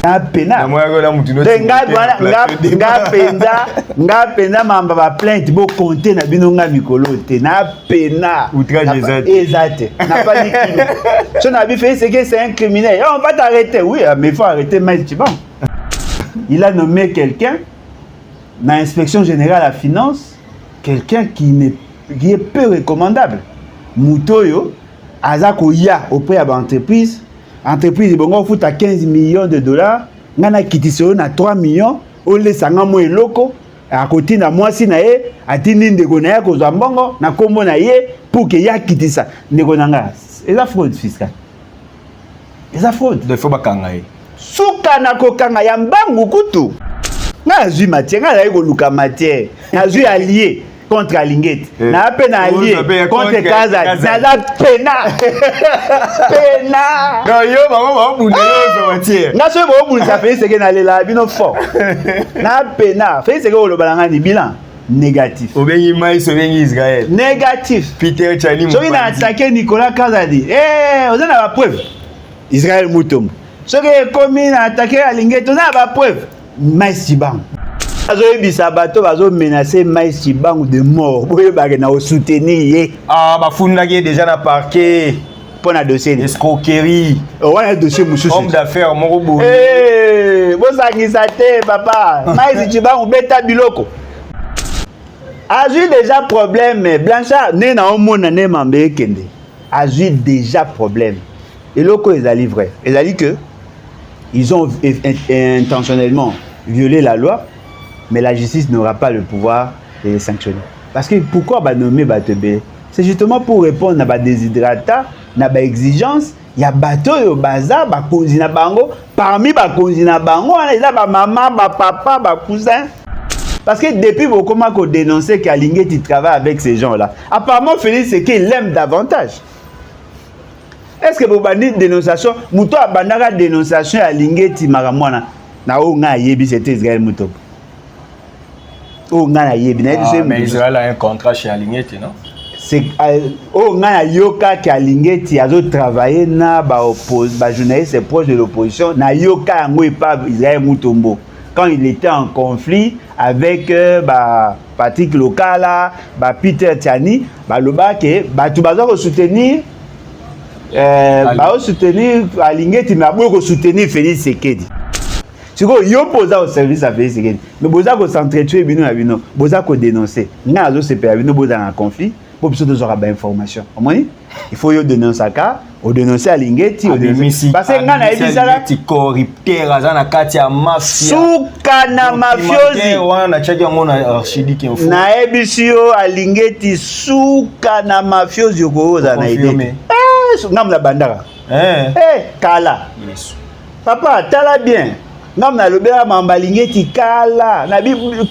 na pena nga pena mamba ba plainte bo compter na bino nga mikolo te na pena exact na pas ni kilo so na bi fait c'est que c'est un criminel on va t'arrêter oui mais il faut arrêter Maïs Tchibangu. Il a nommé quelqu'un dans l'inspection générale à finance, quelqu'un qui est peu recommandable. Moutoyo, Azako ya auprès de l'entreprise, entreprise bon fout à 15 millions de dollars, ngana kitisi na 3 millions, on laisse nga mo eloko, à côté na moi si na ye, atindi ndeko na ya ko mbongo na kombo na ye pour que ya kitisa ndeko na nga. Et la fraude fiscale. Et la fraude. De faut bakanga ye. Suka na kokanga ya mbangu kutu. Na zui matière, na yego luka matière. Na zui allié contre Alingeti. Na peine allié contre Kaza. Na la pena. Pena. Non yo maman bunde yo matière. Na so bo bunde ça fait c'est que na lela bino fort. Na pena. Fait c'est que lo balanga ni bilan négatif. Obengi Maïs, obengi Israël. Négatif. Peter Chani. So il a attaqué Nicolas Kazadi. On a la preuve. Israël Moutombo. Ce qui est commis à attaquer Alingeti, on a la preuve. Maïs Tchibangu. Ils ont menacé Maïs Tchibangu de mort. Ils ont soutenu. Ah, bah, Foundagé déjà dans le parquet. Pour un dossier. Escroquerie. Un dossier, homme d'affaires, Morobo. Eh, vous avez papa. Maïs Tchibangu, bêta biloko. A eu déjà problème. Blanchard, né na monde né mambe kende. A eu déjà problème. Et loko, ils ont livré. Ils ont dit que ils ont intentionnellement violé la loi, mais la justice n'aura pas le pouvoir de les sanctionner. Parce que pourquoi nommer Batebe? C'est justement pour répondre à des déshydratats, à des exigences. Il y a bateau au bazar, bakonzi na bango, parmi bakonzi na bango, il y a maman, papa, cousin. Parce que depuis comment qu'on dénonçait qu'Alingeti travaille avec ces gens-là, apparemment Félix c'est qu'il l'aime davantage. Est-ce que vous avez une dénonciation? Mouto a bandara dénonciation à Lingeti Maramwana. Na o nga yebi c'était Israël Mouto. O nga na yebi na dit mais Israël a un contrat chez Alingeti, non? C'est o nga na yoka ki Alingeti azo travailler na ba journaliste proche de l'opposition na yoka ngo pas Israël Moutombo. Quand il était en conflit avec Patrick Lokala, Peter Tiani, loba ke tu bazo soutenir soutenir Alingeti mais beaucoup soutenir Félix Sekedi. Si vous opposez au service à Félix Sekedi, mais vous avez s'entretuer bino na bino, vous avez dénoncer. Nga azo se perdre bino vous en conflit, pour que vous aurez information. Il faut yo dénoncer ça, ou dénoncer Alingeti, ou dénoncer parce que nga na ebisala ti corrupteur azana kati ya mafia. Suka na mafiosi. Wana chaki yango na archidi ki mfo. Na ebisio Alingeti suka na mafiosi ko za na idée. Ngam na bandara. Kala. Yes. Papa, tala bien. Ngam na lobela mamba Alingeti kala. Na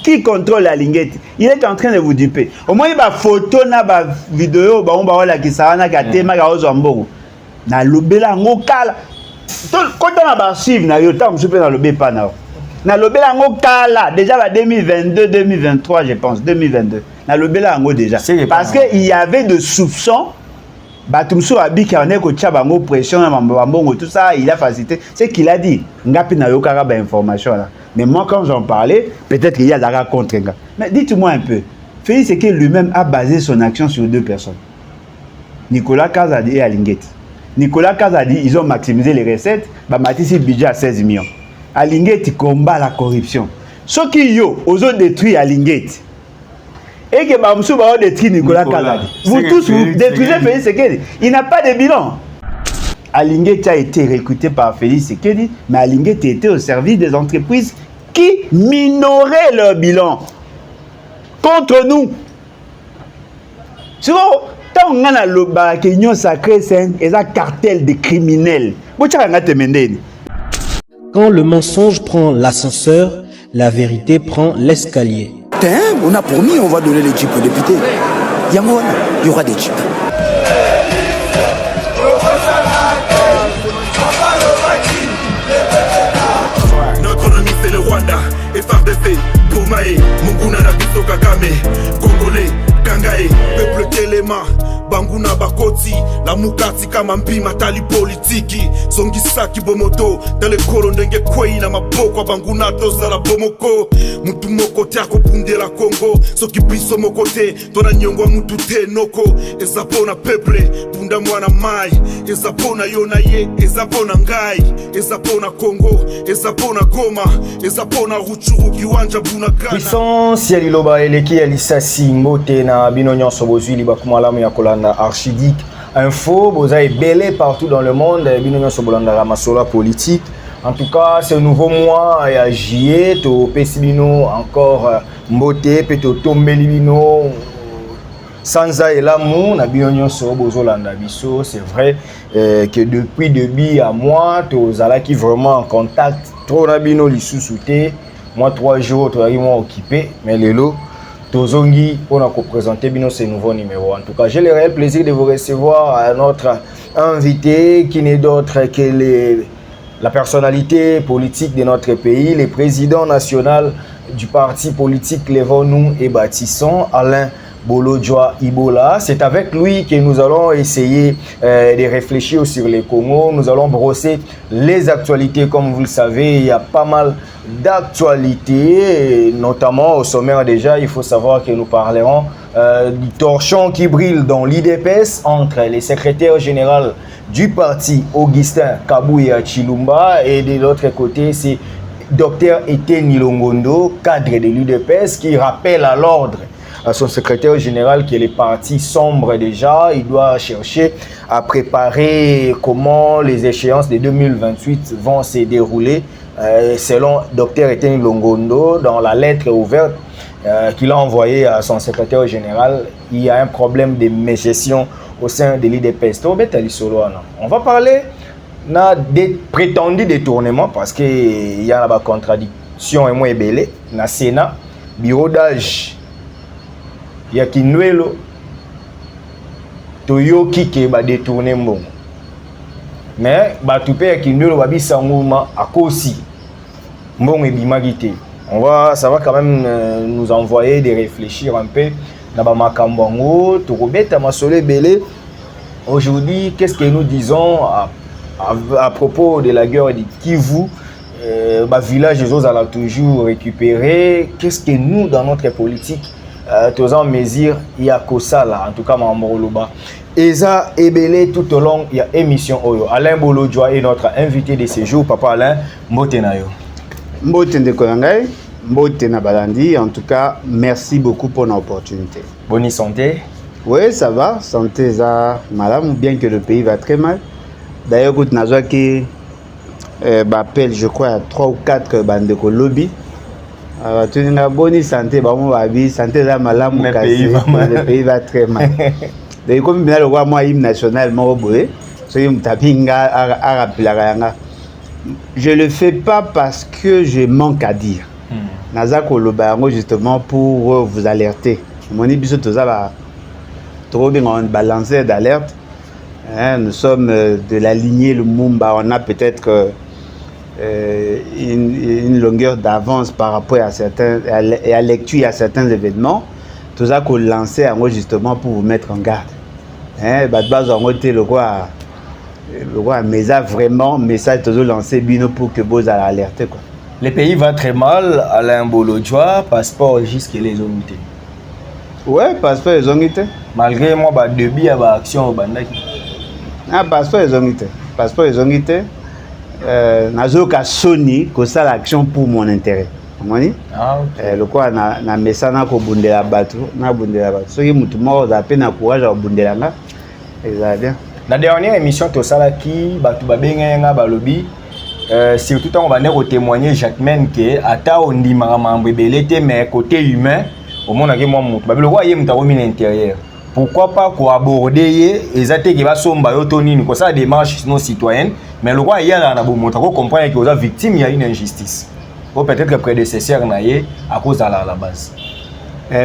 qui contrôle Alingeti? Il est en train de vous duper. Au moins il ba photo na ba vidéo ba on ba wala ki sawana ka tema ka ozo mbongo. Na lobela ngo kala. Quand on a ba archive na yo tam super na lobe pa na. Na lobela ngo kala déjà ba 2022 2023 je pense 2022. Na lobela ngo déjà parce que il y avait de soupçons. Batumso abiki ané ko tcha bango pression na mbongo tout ça il a facilité c'est qu'il a dit ngapi na yokara ba information là mais moi quand j'en parlais peut-être qu'il y a la contre nga mais dites-moi un peu Félix Sekedi lui-même a basé son action sur deux personnes Nicolas Kazadi et Alingeti. Nicolas Kazadi ils ont maximisé les recettes ba matisi budget à 16 millions Alingeti combat la corruption ceux qui yo ont détruit Alingeti et que Bamsou va détruire Nicolas Kazadi. Vous tous, vous détruisez Félix Sekedi. Il n'a pas de bilan. Alingeti a été recruté par Félix Sekedi, mais Alingeti était au service des entreprises qui minoraient leur bilan contre nous. Tant qu'on a le Union sacrée, c'est un cartel de criminels. Quand le mensonge prend l'ascenseur, la vérité prend l'escalier. On a promis, on va donner les jeeps aux députés. Il y aura des jeeps. Notre ennemi c'est le Rwanda, FRDC, Boumaï, Munguna Nabiso Kagame, Congolais, Kangaï, peuple Téléma, banguna bakoti la mukati kama mpima tali politiki songisaki bomoto dans le kolo ndenge kwei na maboko banguna tozala bomoko mutu moko tiako pundela Congo soki biso moko te tona nyongwa mutu te noko ezapona peuple bunda mwana mai ezapona yona ye ezapona ngai ezapona Congo ezapona Goma ezapona Ruchuru kiwanja bunaka puissance ya liloba eleki ya lisasi mbote na bino nyonso bozwi libakumalamu ya kolanda Archidic Info boza ebele partout dans le monde bino nyonso bolanda masolo politique. En tout cas, ce nouveau mois ya juillet to pesi bino encore mbote pe to tombeli bino sanza elamu na bino nyonso bozolanda biso. C'est vrai que depuis début à mois to zalaki vraiment en contact trop na bino lisusu te. Moi 3 jours to moi occupé mais lelo tozongi pour nous présenter bino ce nouveau numéro. En tout cas, j'ai le réel plaisir de vous recevoir à notre invité qui n'est d'autre que la personnalité politique de notre pays, le président national du parti politique Levons-nous et Bâtissons, Alain Bolodjoa Ibola. C'est avec lui que nous allons essayer de réfléchir sur les Congo. Nous allons brosser les actualités. Comme vous le savez, il y a pas mal d'actualités, notamment au sommaire déjà. Il faut savoir que nous parlerons du torchon qui brille dans l'IDPS entre les secrétaires généraux du parti Augustin Kabouya Chilumba et de l'autre côté c'est Dr Etienne Longondo, cadre de l'UDPS, qui rappelle à l'ordre à son secrétaire général que les partis sombres déjà, il doit chercher à préparer comment les échéances de 2028 vont se dérouler. Selon Dr Etienne Longondo, dans la lettre ouverte qu'il a envoyée à son secrétaire général, il y a un problème de mégestion au sein de l'IDPS. On va parler des prétendus détournements parce qu'il y a la contradiction et moins belé. Dans le Sénat, bureau d'âge, il y a Kinwelo, Toyoki qui va détourner mon. Mais Batupe et Kinwelo va bien s'engager à cause bon et bimagité. Ça va quand même nous envoyer de réfléchir un peu. Aujourd'hui, qu'est-ce que nous disons à propos de la guerre de Kivu? Village des a toujours récupéré. Qu'est-ce que nous, dans notre politique, tous en mesure, il y a que ça là, en tout cas, Mamoroloba. Eza Ebele tout au long, il y a émission Oyo. Alain Bolodjoa est notre invité de ce jour. Papa Alain, Mbotenayo. Mbotende Koyangai, Mbotena Balandi. En tout cas, merci beaucoup pour l'opportunité. Bonne santé. Oui, ça va. Santé, ça madame, bien que le pays va très mal. D'ailleurs, quand Nazwa qui m'appelle, je crois, à 3 ou 4 bandes de lobby. Tu as une bonne santé, santé, ça malade, le pays va très mal. D'ailleurs, comme bien le roi, moi, hymne national, je ne le fais pas parce que je manque à dire. Nazako Lobayango, justement, pour vous alerter. Mon épisode, tout ça va trop bien en balanceur d'alerte. Nous sommes de la lignée Lumumba. On a peut-être une longueur d'avance par rapport à certains, à la lecture à certains événements. Tout ça qu'on lançait justement pour vous mettre en garde. Le roi mais a vraiment message toujours lancé bino pour que vous allez alerter quoi. Le pays va très mal. Alain Bolodjoa, passeport jusqu'à les unités. Ouais, passeport les unités. Malgré moi, début à l'action au bandaki. Ah, passeport les unités. Passeport les unités. Nazoka Sony, que ça l'action pour mon intérêt. Ah, okay. Le quoi na messana ko bundela batu, na bundela batu. So mutu mort da peine courage à bundela nga. Exactement. La dernière émission to sala ki batu babenga nga balobi surtout on va venir témoigner Jacquemaine que ata ondima mambo belete mais côté humain au monde que moi mutu babelo kwa yem ta remis l'intérieur. Pourquoi pas ko aborder ezate ki ba somba yo tonini ko ça démarche non citoyenne mais le roi hier na bo monta ko comprendre que aux victimes il y a une injustice. Ou peut-être que prédécesseur na yé à cause de la base.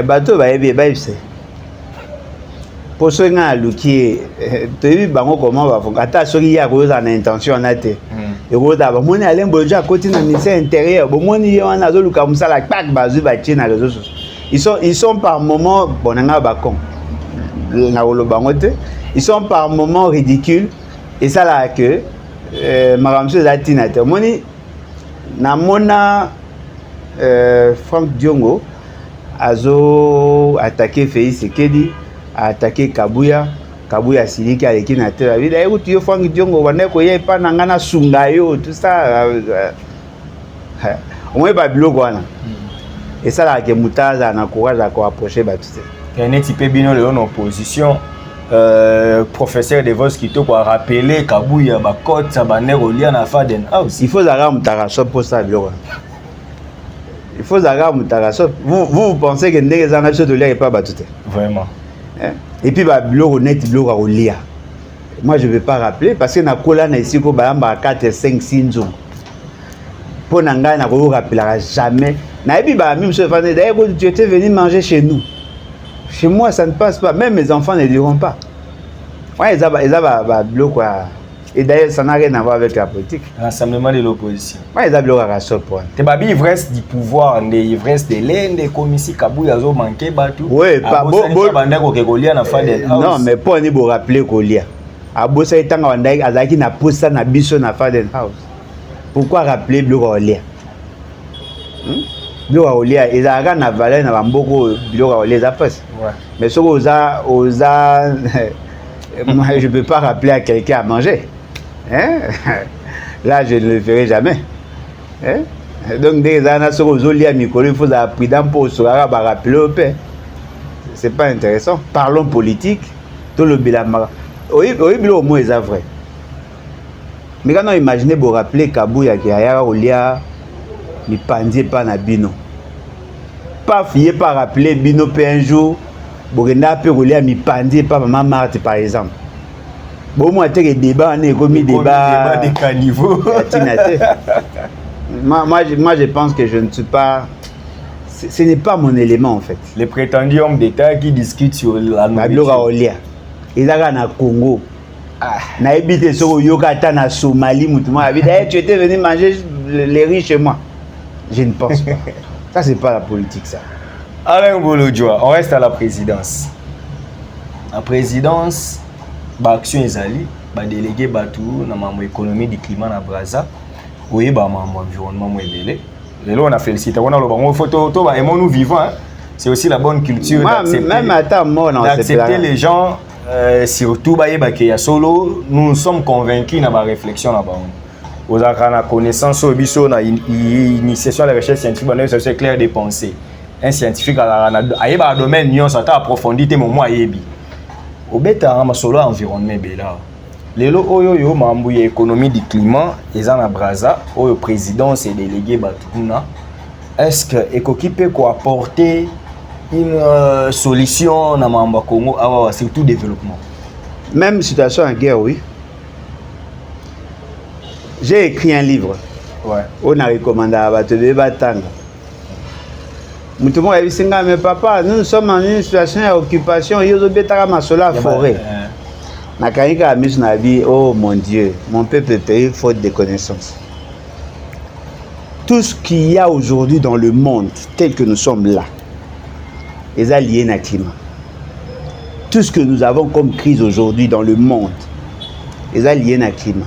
Bateau ba yebi ba yipse. Pour ceux qui ont lu comment va faire ata soki ya ko za na intention na te. Et ko da ba moni Alain Bolodjoa côté na ministère intérieur, bo moni wana zo luka musala pak bazu ba tchina les autres. Ils sont par moment bonanga ba con. ils sont par moments ridicules et ça là que Maramso Latina moni namona Franck Diongo azo attaqué Félix Sekedi a attaqué Kabuya Siliki aleki na terre vida écoute yo Franck Diongo wana ko ye pa nangana sungayo tout ça on est pas biloko wana et ça là que Mutaza na courage à approcher ba tout ça il y a un type bino le en opposition professeur de Vos qui t'a rappelé Kabuya ba cote ça ba ner olia na Faden House il faut zaga mutaraso pour ça biloko il faut zaga mutaraso vous pensez que ndenge za na biso de l'air pas ba tout vraiment et puis bah biloko net biloko à olia moi je vais pas rappeler parce que na kola na ici ko ba 4 5 6 ans pour nanga na ko rappelera jamais na ebi ba même se fane d'ailleurs tu étais venu manger chez nous. Chez moi, ça ne passe pas. Même mes enfants ne diront pas. Ouais, ils ont bloqué. Et d'ailleurs, ça n'a rien à voir avec la politique. Rassemblement de l'opposition. Ouais, ils ont bloqué à ce point. Tu as l'ivresse du pouvoir, l'ivresse de l'aide, des commissions, Kabuya a manqué, Batou. Oui, pas bon. Non, mais pour nous rappeler Kolia. Abosa est en Wandai, Azaki n'a pas ça, n'a biso na Faden House. Pourquoi rappeler Blocolia? Blocolia, ils ont un valeur, n'a beaucoup Blocolia, ça passe. Mais ce qu'on a, moi je ne peux pas rappeler à quelqu'un à manger. Hein? Là, je ne le ferai jamais. Hein? Donc, dès que il faut apprendre pour se rappeler au père. Ce n'est pas intéressant. Parlons politique. Tout le bilan. Oui, au moins, c'est vrai. Mais quand on imagine pour rappeler Kabuya qui a Olia, il ne pas na Bino. Pas fier par rappeler Bino un jour. Borenda peut rouler à mi pandé pas maman Marthe par exemple. Bon moi tu as débat on est comme débat des caniveaux. Moi je pense que je ne suis pas ce n'est pas mon élément en fait. Les prétendus hommes d'État qui discutent sur la nourriture. Ils sont na Congo. Na habité sur Yokata na Somalie mutumo tu étais venu manger les riz chez moi. Je ne pense pas. Ça c'est pas la politique ça. Alain Bolodjoa, on reste à la présidence. La présidence, l'action est allée, le délégué Batou, dans l'économie du climat à Brazza, oui, l'environnement est belé. Et là, on a félicité. On a le photo, nous vivons. C'est aussi la bonne culture d'accepter les gens, surtout qui y solo. Nous sommes convaincus dans la réflexion là-bas. Vous avez la connaissance, l'initiation de la recherche scientifique, c'est clair des pensées. Un scientifique a un domaine qui a approfondi mais moi yebi obeta ma solo environnement bela lelo oyo mambu ya économie du climat eza na Brazza oyo président c'est délégué Batuna est-ce que ekoki peut apporter une solution na mamba Congo awa surtout développement même situation en guerre oui j'ai écrit un livre on a recommandé à Batebe Batanga. Mutumo yabisinga mais papa nous sommes en une situation d'occupation yozo betaka masola forêt na kanika amis na vie oh mon Dieu mon peuple périt faute de connaissances. Tout ce qu'il y a aujourd'hui dans le monde tel que nous sommes là est lié au climat. Tout ce que nous avons comme crise aujourd'hui dans le monde est lié au climat.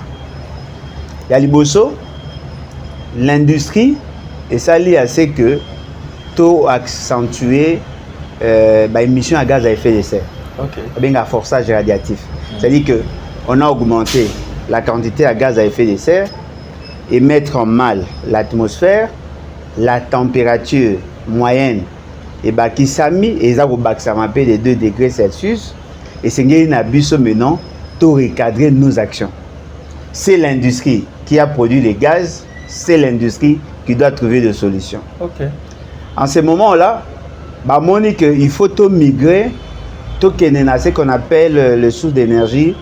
Ya liboso l'industrie est ça lié à ce que accentuer l'émission à gaz à effet de serre. Un forçage radiatif. C'est-à-dire qu'on a augmenté la quantité à gaz à effet de serre et mettre en mal l'atmosphère, la température moyenne et qui s'est mis et ça va de 2 degrés Celsius et c'est une abus maintenant pour recadrer nos actions. C'est l'industrie qui a produit les gaz, c'est l'industrie qui doit trouver des solutions. En ce moment-là, il faut tout migrer, tout ce qu'on appelle le source d'énergie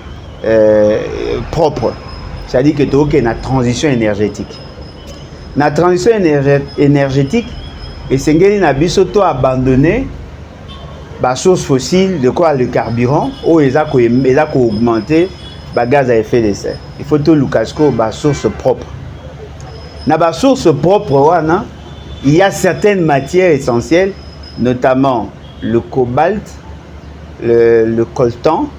propre. C'est-à-dire que tout la transition énergétique. La transition énergétique, et c'est que abandonner la source fossile, de quoi le carburant, ou ils ont augmenté le gaz à effet de serre. Il faut tout le casco la source propre. Dans la source propre, il y a certaines matières essentielles, notamment le cobalt, le coltan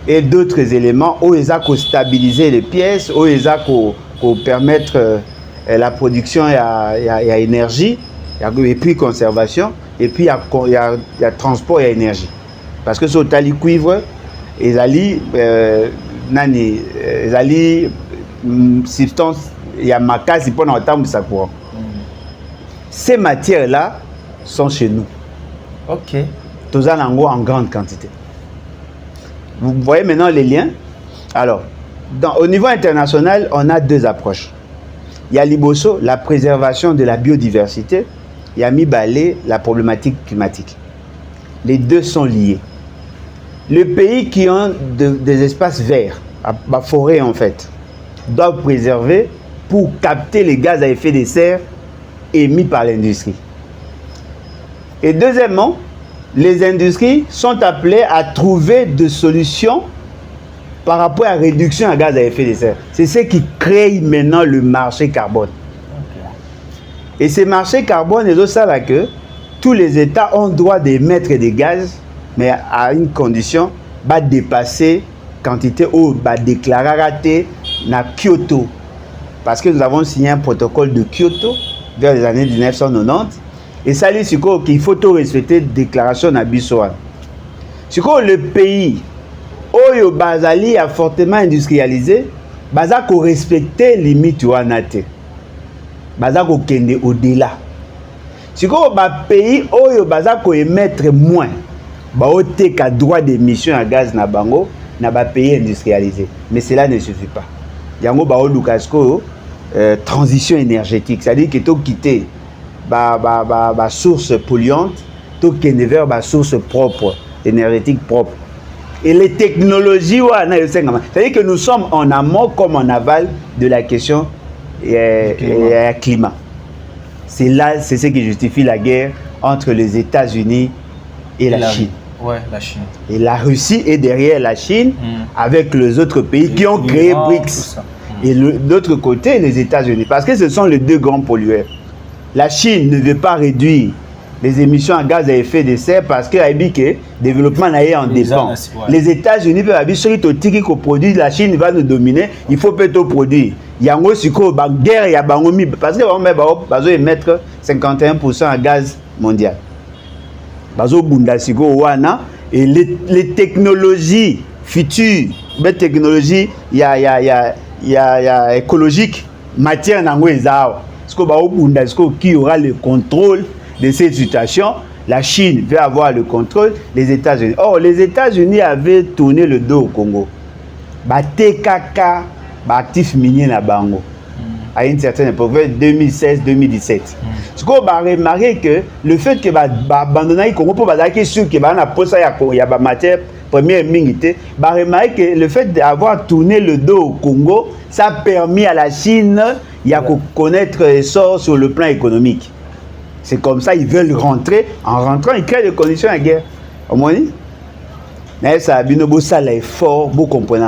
et d'autres éléments où ils ont stabiliser les pièces, où ils ont permettre la production et énergie, et puis conservation, et puis il y a transport et énergie. Parce que sur le cuivre, ils allaient substance, il y a macas pour dans le temps de sa courant. Ces matières-là sont chez nous. Ok. Tous en grande quantité. Vous voyez maintenant les liens. Alors, au niveau international, on a deux approches. Il y a Liboso, la préservation de la biodiversité. Il y a Mibale, la problématique climatique. Les deux sont liés. Les pays qui ont des espaces verts, la forêt en fait, doivent préserver pour capter les gaz à effet de serre émis par l'industrie. Et deuxièmement, les industries sont appelées à trouver des solutions par rapport à la réduction à gaz à effet de serre. C'est ce qui crée maintenant le marché carbone. Okay. Et ce marché carbone est aussi là que tous les États ont droit d'émettre des gaz, mais à une condition, de dépasser la quantité ou de déclarer raté dans Kyoto. Parce que nous avons signé un protocole de Kyoto vers les années 1990. Et ça dit qu'il faut tout respecter la déclaration de Bissoan. Le pays où Bazali a fortement industrialisé, Bazak a respecté les limites de Anate. Bazak a kende au-delà. Si le pays où Bazak a émettre moins, il y a droit d'émission à gaz na bango, na ba pays industrialisé. Mais cela ne suffit pas. Il y a un transition énergétique, c'est-à-dire que tu quitter la source polluante, tout qui est vers la source propre, énergétique propre. Et les technologies, c'est-à-dire que nous sommes en amont comme en aval de la question climat. C'est là, c'est ce qui justifie la guerre entre les États-Unis et la Chine. Ouais, la Chine. Et la Russie est derrière la Chine avec les autres pays qui ont créé BRICS. Et de l'autre côté, les États-Unis. Parce que ce sont les deux grands pollueurs. La Chine ne veut pas réduire les émissions en gaz à effet de serre parce que le développement en dépend. Les États-Unis peuvent dire que le produit, la Chine va nous dominer, il faut peut-être produire. Il y a une guerre, il y a parce que on va émettre 51% en gaz mondial. Et les technologies futures, les technologies écologiques, matière qui aura le contrôle de cette situation. La Chine veut avoir le contrôle, les États-Unis. Or, les États-Unis avaient tourné le dos au Congo. TKK, actif minier na bango. À une certaine époque, 2016-2017. Ce qu'on va remarquer que le fait que abandonner le Congo pour que sûr que il y a matière première minute, va remarquer que le fait d'avoir tourné le dos au Congo, ça a permis à la Chine de connaître l'essor sur le plan économique. C'est comme ça ils veulent rentrer. En rentrant, ils créent des conditions à guerre. Au moins, mais ça l'effort, vous comprenez,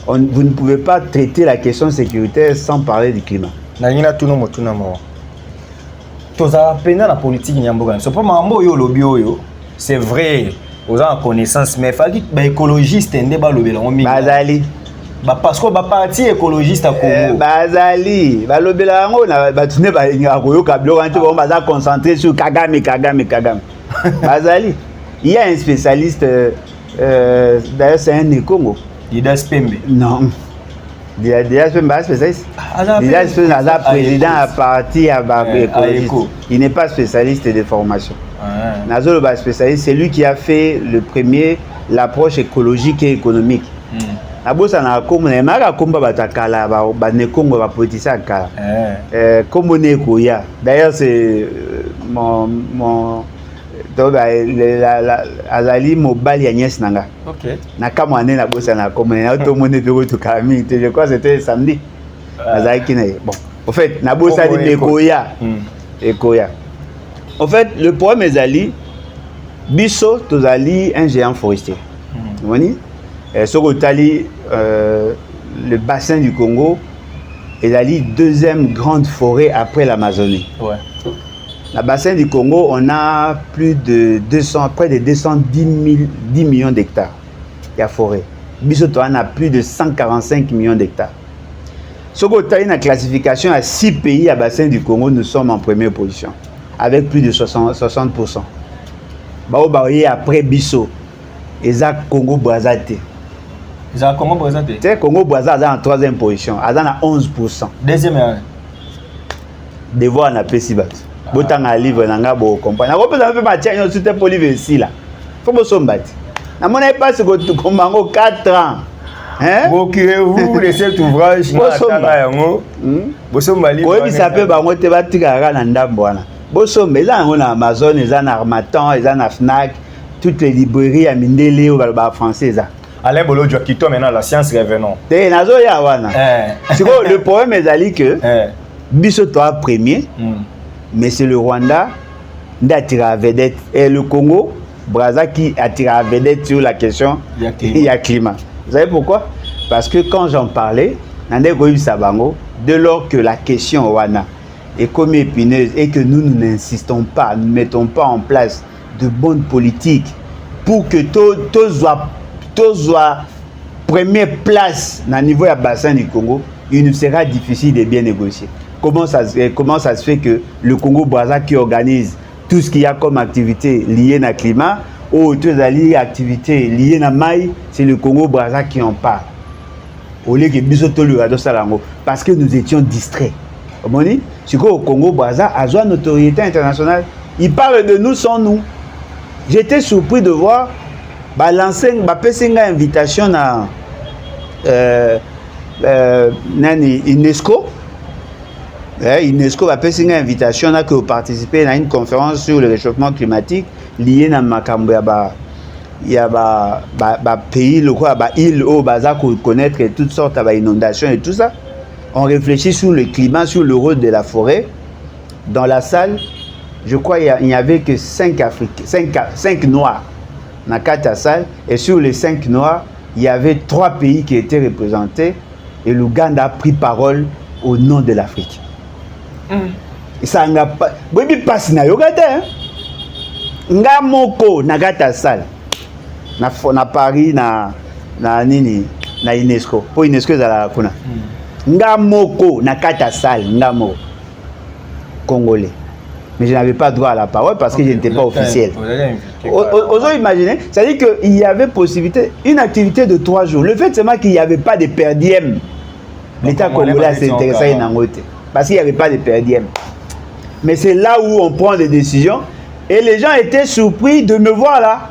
vous ne pouvez pas traiter la question sécuritaire sans parler du climat. La politique, c'est vrai, vous avez connaissance, mais il faut que les écologistes Bazali. Parce que les partis écologistes à Congo. Bazali. On va concentrer sur Kagame. Bazali. Il y a un spécialiste, d'ailleurs c'est un Congo. Didas Pembe. Non. Didas Pembe est spécialiste. Didas Pembe est président à parti écologiste. Il n'est pas spécialiste de formation. Nazolo est spécialiste, c'est lui qui a fait le premier l'approche écologique et économique. Abosa na kombo na mara komba batakala ba ne Congo ba politicien kala. Kombo ne koya. D'ailleurs c'est mon azali mobile ya Niès nanga. OK. Na kamwane na bosa na kombo na to mone pe to kami, je crois c'était samedi. Azali kine. Bon, en fait na bosa di koya. Ekoya. En fait, le problème est ali biso tozali un géant forestier. Vous voyez? Sokotali, le bassin du Congo est la deuxième grande forêt après l'Amazonie. Ouais. la bassin du Congo, on a plus de 200, près de 210 millions d'hectares. Il y a forêt. Bisoto, on a plus de 145 millions d'hectares. Si on a une classification à 6 pays à bassin du Congo, nous sommes en première position, avec plus de 60%. Après Bisso, ils ont Congo-Brazzaville. Ils ont Congo-Brazzaville. Tu sais, Congo-Brazzaville est en troisième position, ils ont 11%. Deuxième année. Devoir na pesi bat. Botanga livre nanga bo comprendre. Na kopesa pe matia nyo sute pour livre ici là. Faut bo sombati. Na mona pas ce que tu commango 4 ans. Hein? Procurez-vous de cet ouvrage na tanga yango. Bo somba livre. Ko bisa pe bango te batika na ndambo wana. Bo somba eza ngo na Amazon, eza na Armatan, eza na Fnac, toutes les librairies à Mindele ou ba français ça. Alain Bolodjo qui toi maintenant la science revenons. Te nazo ya wana. C'est que le problème est que Biso toi premier, mais c'est le Rwanda qui attire la vedette et le Congo, Brazza qui attire la vedette sur la question du climat. Vous savez pourquoi? Parce que quand j'en parlais, dès lors que la question Rwanda est comme épineuse et que nous n'insistons pas, nous ne mettons pas en place de bonnes politiques pour que tous soient première place dans le niveau du bassin du Congo, il nous sera difficile de bien négocier. Comment ça se fait que le Congo-Brazza qui organise tout ce qu'il y a comme activité liée au climat ou toutes les activités liées à Maï, c'est le Congo-Brazza qui en parle. Au lieu que parce que nous étions distraits. C'est que le Congo-Brazza a une notoriété internationale. Il parle de nous sans nous. J'étais surpris de voir lancer une invitation à UNESCO. UNESCO a fait une invitation à participer à une conférence sur le réchauffement climatique lié à Makambo. Il y a des pays, des îles où on connaître toutes sortes d'inondations et tout ça. On réfléchit sur le climat, sur le rôle de la forêt. Dans la salle, je crois qu'il n'y avait que 5 Noirs dans la salle. Et sur les 5 Noirs, il y avait 3 pays qui étaient représentés. Et l'Ouganda a pris parole au nom de l'Afrique. Ça n'a pas. Bobi passe na yogata. Nga moko na gata sal. Na Paris na nini na UNESCO. Pour UNESCO za la kuna. Nga moko na kata sal, nga moko congolais. Mais je n'avais pas droit à la parole parce que je n'étais pas officiel. Osons imaginer, c'est-à-dire qu'il y avait possibilité, une activité de 3 jours. Le fait seulement qu'il n'y avait pas de per diem. L'État congolais s'est intéressé à une parce qu'il n'y avait pas de per diem. Mais c'est là où on prend des décisions. Et les gens étaient surpris de me voir là.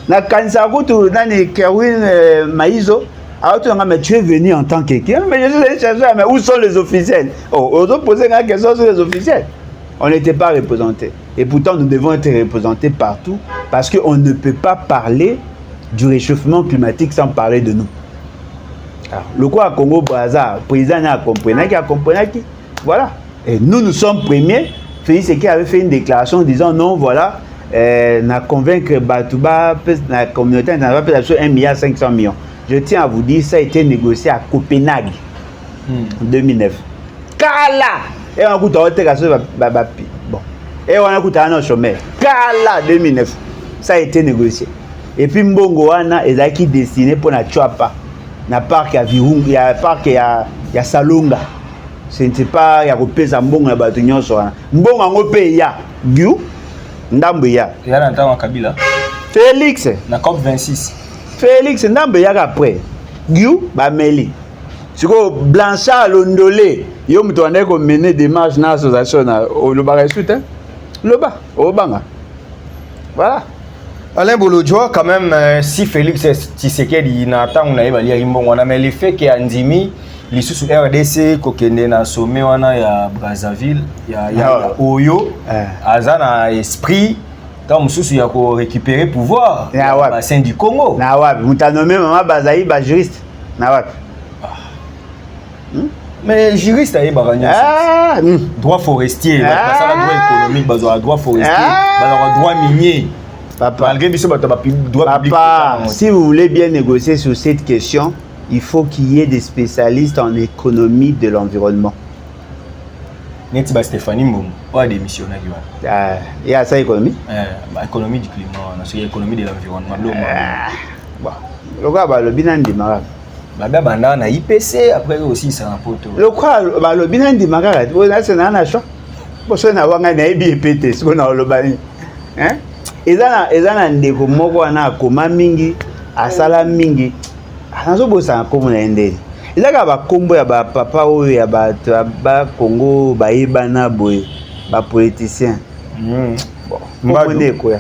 Na Kansakutu, Nani Kerwin Maïzo. Alors tu es venu en tant qu'équipe. Mais je suis allé chercher, mais où sont les officiels? Oh, on a posé une question sur les officiels. On n'était pas représentés. Et pourtant, nous devons être représentés partout parce qu'on ne peut pas parler du réchauffement climatique sans parler de nous. Alors, le quoi à Congo-Brazza, le président a compris, voilà. Et nous sommes premiers. Félix Tshisekedi avait fait une déclaration disant non, voilà, n'a convaincre Batouba, la communauté internationale, sur 1,5 milliard. Je tiens à vous dire, ça a été négocié à Copenhague en 2009. Kala! Et on a coûté bon. Et on a coûté un chômeur. Kala 2009. Ça a été négocié. Et puis Mbongo Wana est qui destiné pour la Chouapa. Na parc à Virunga, il y a parc il y a Salonga. Ce n'est pas il y a repès à Mbongo na Batunyon sur Mbongo en pays ya Giu Ndambo ya. Il y a un temps en Kabila. Félix. Na COP 26. Félix Ndambo ya après. Giu Bameli. C'est que Blanchard Londolé, il y a mené des marches dans l'association au Loba-Resut, hein? Loba, au Banga. Voilà. Alain Bolodjo, quand même, si Félix Tshisekedi n'attend, on a évalué Rimbongo, mais le fait qu'il y a Ndimi, les sous RDC, Kokende na sommet, il y a Brazzaville, il y a Oyo, Azana esprit. Tant il y a récupérer pouvoir dans le bassin du Congo. Vous avez nommé Maman Bazaï, juriste. Mais juriste, il y a droit forestier, droit économique, droit forestier, droit minier. Papa, si vous voulez bien négocier sur cette question, il faut qu'il y ait des spécialistes en économie de l'environnement. neti ba Stéphanie Mbombo wa démissionnaire ah il y a ça économie économie du climat na c'est économie de l'environnement bon le quoi ba le bilan ndimaka ba banda na IPC après aussi ça rapporte le quoi ba le bilan ndimaka o na c'est na choix bo so na wanga na IPT so na lo bani hein ezana ndeko moko na akoma mingi asala mingi anazo bosa ko mona endeli ezaka ba kombo ya ba papa oyo ya ba Congo ba yebana boye ba politicien bon mbonde ko ya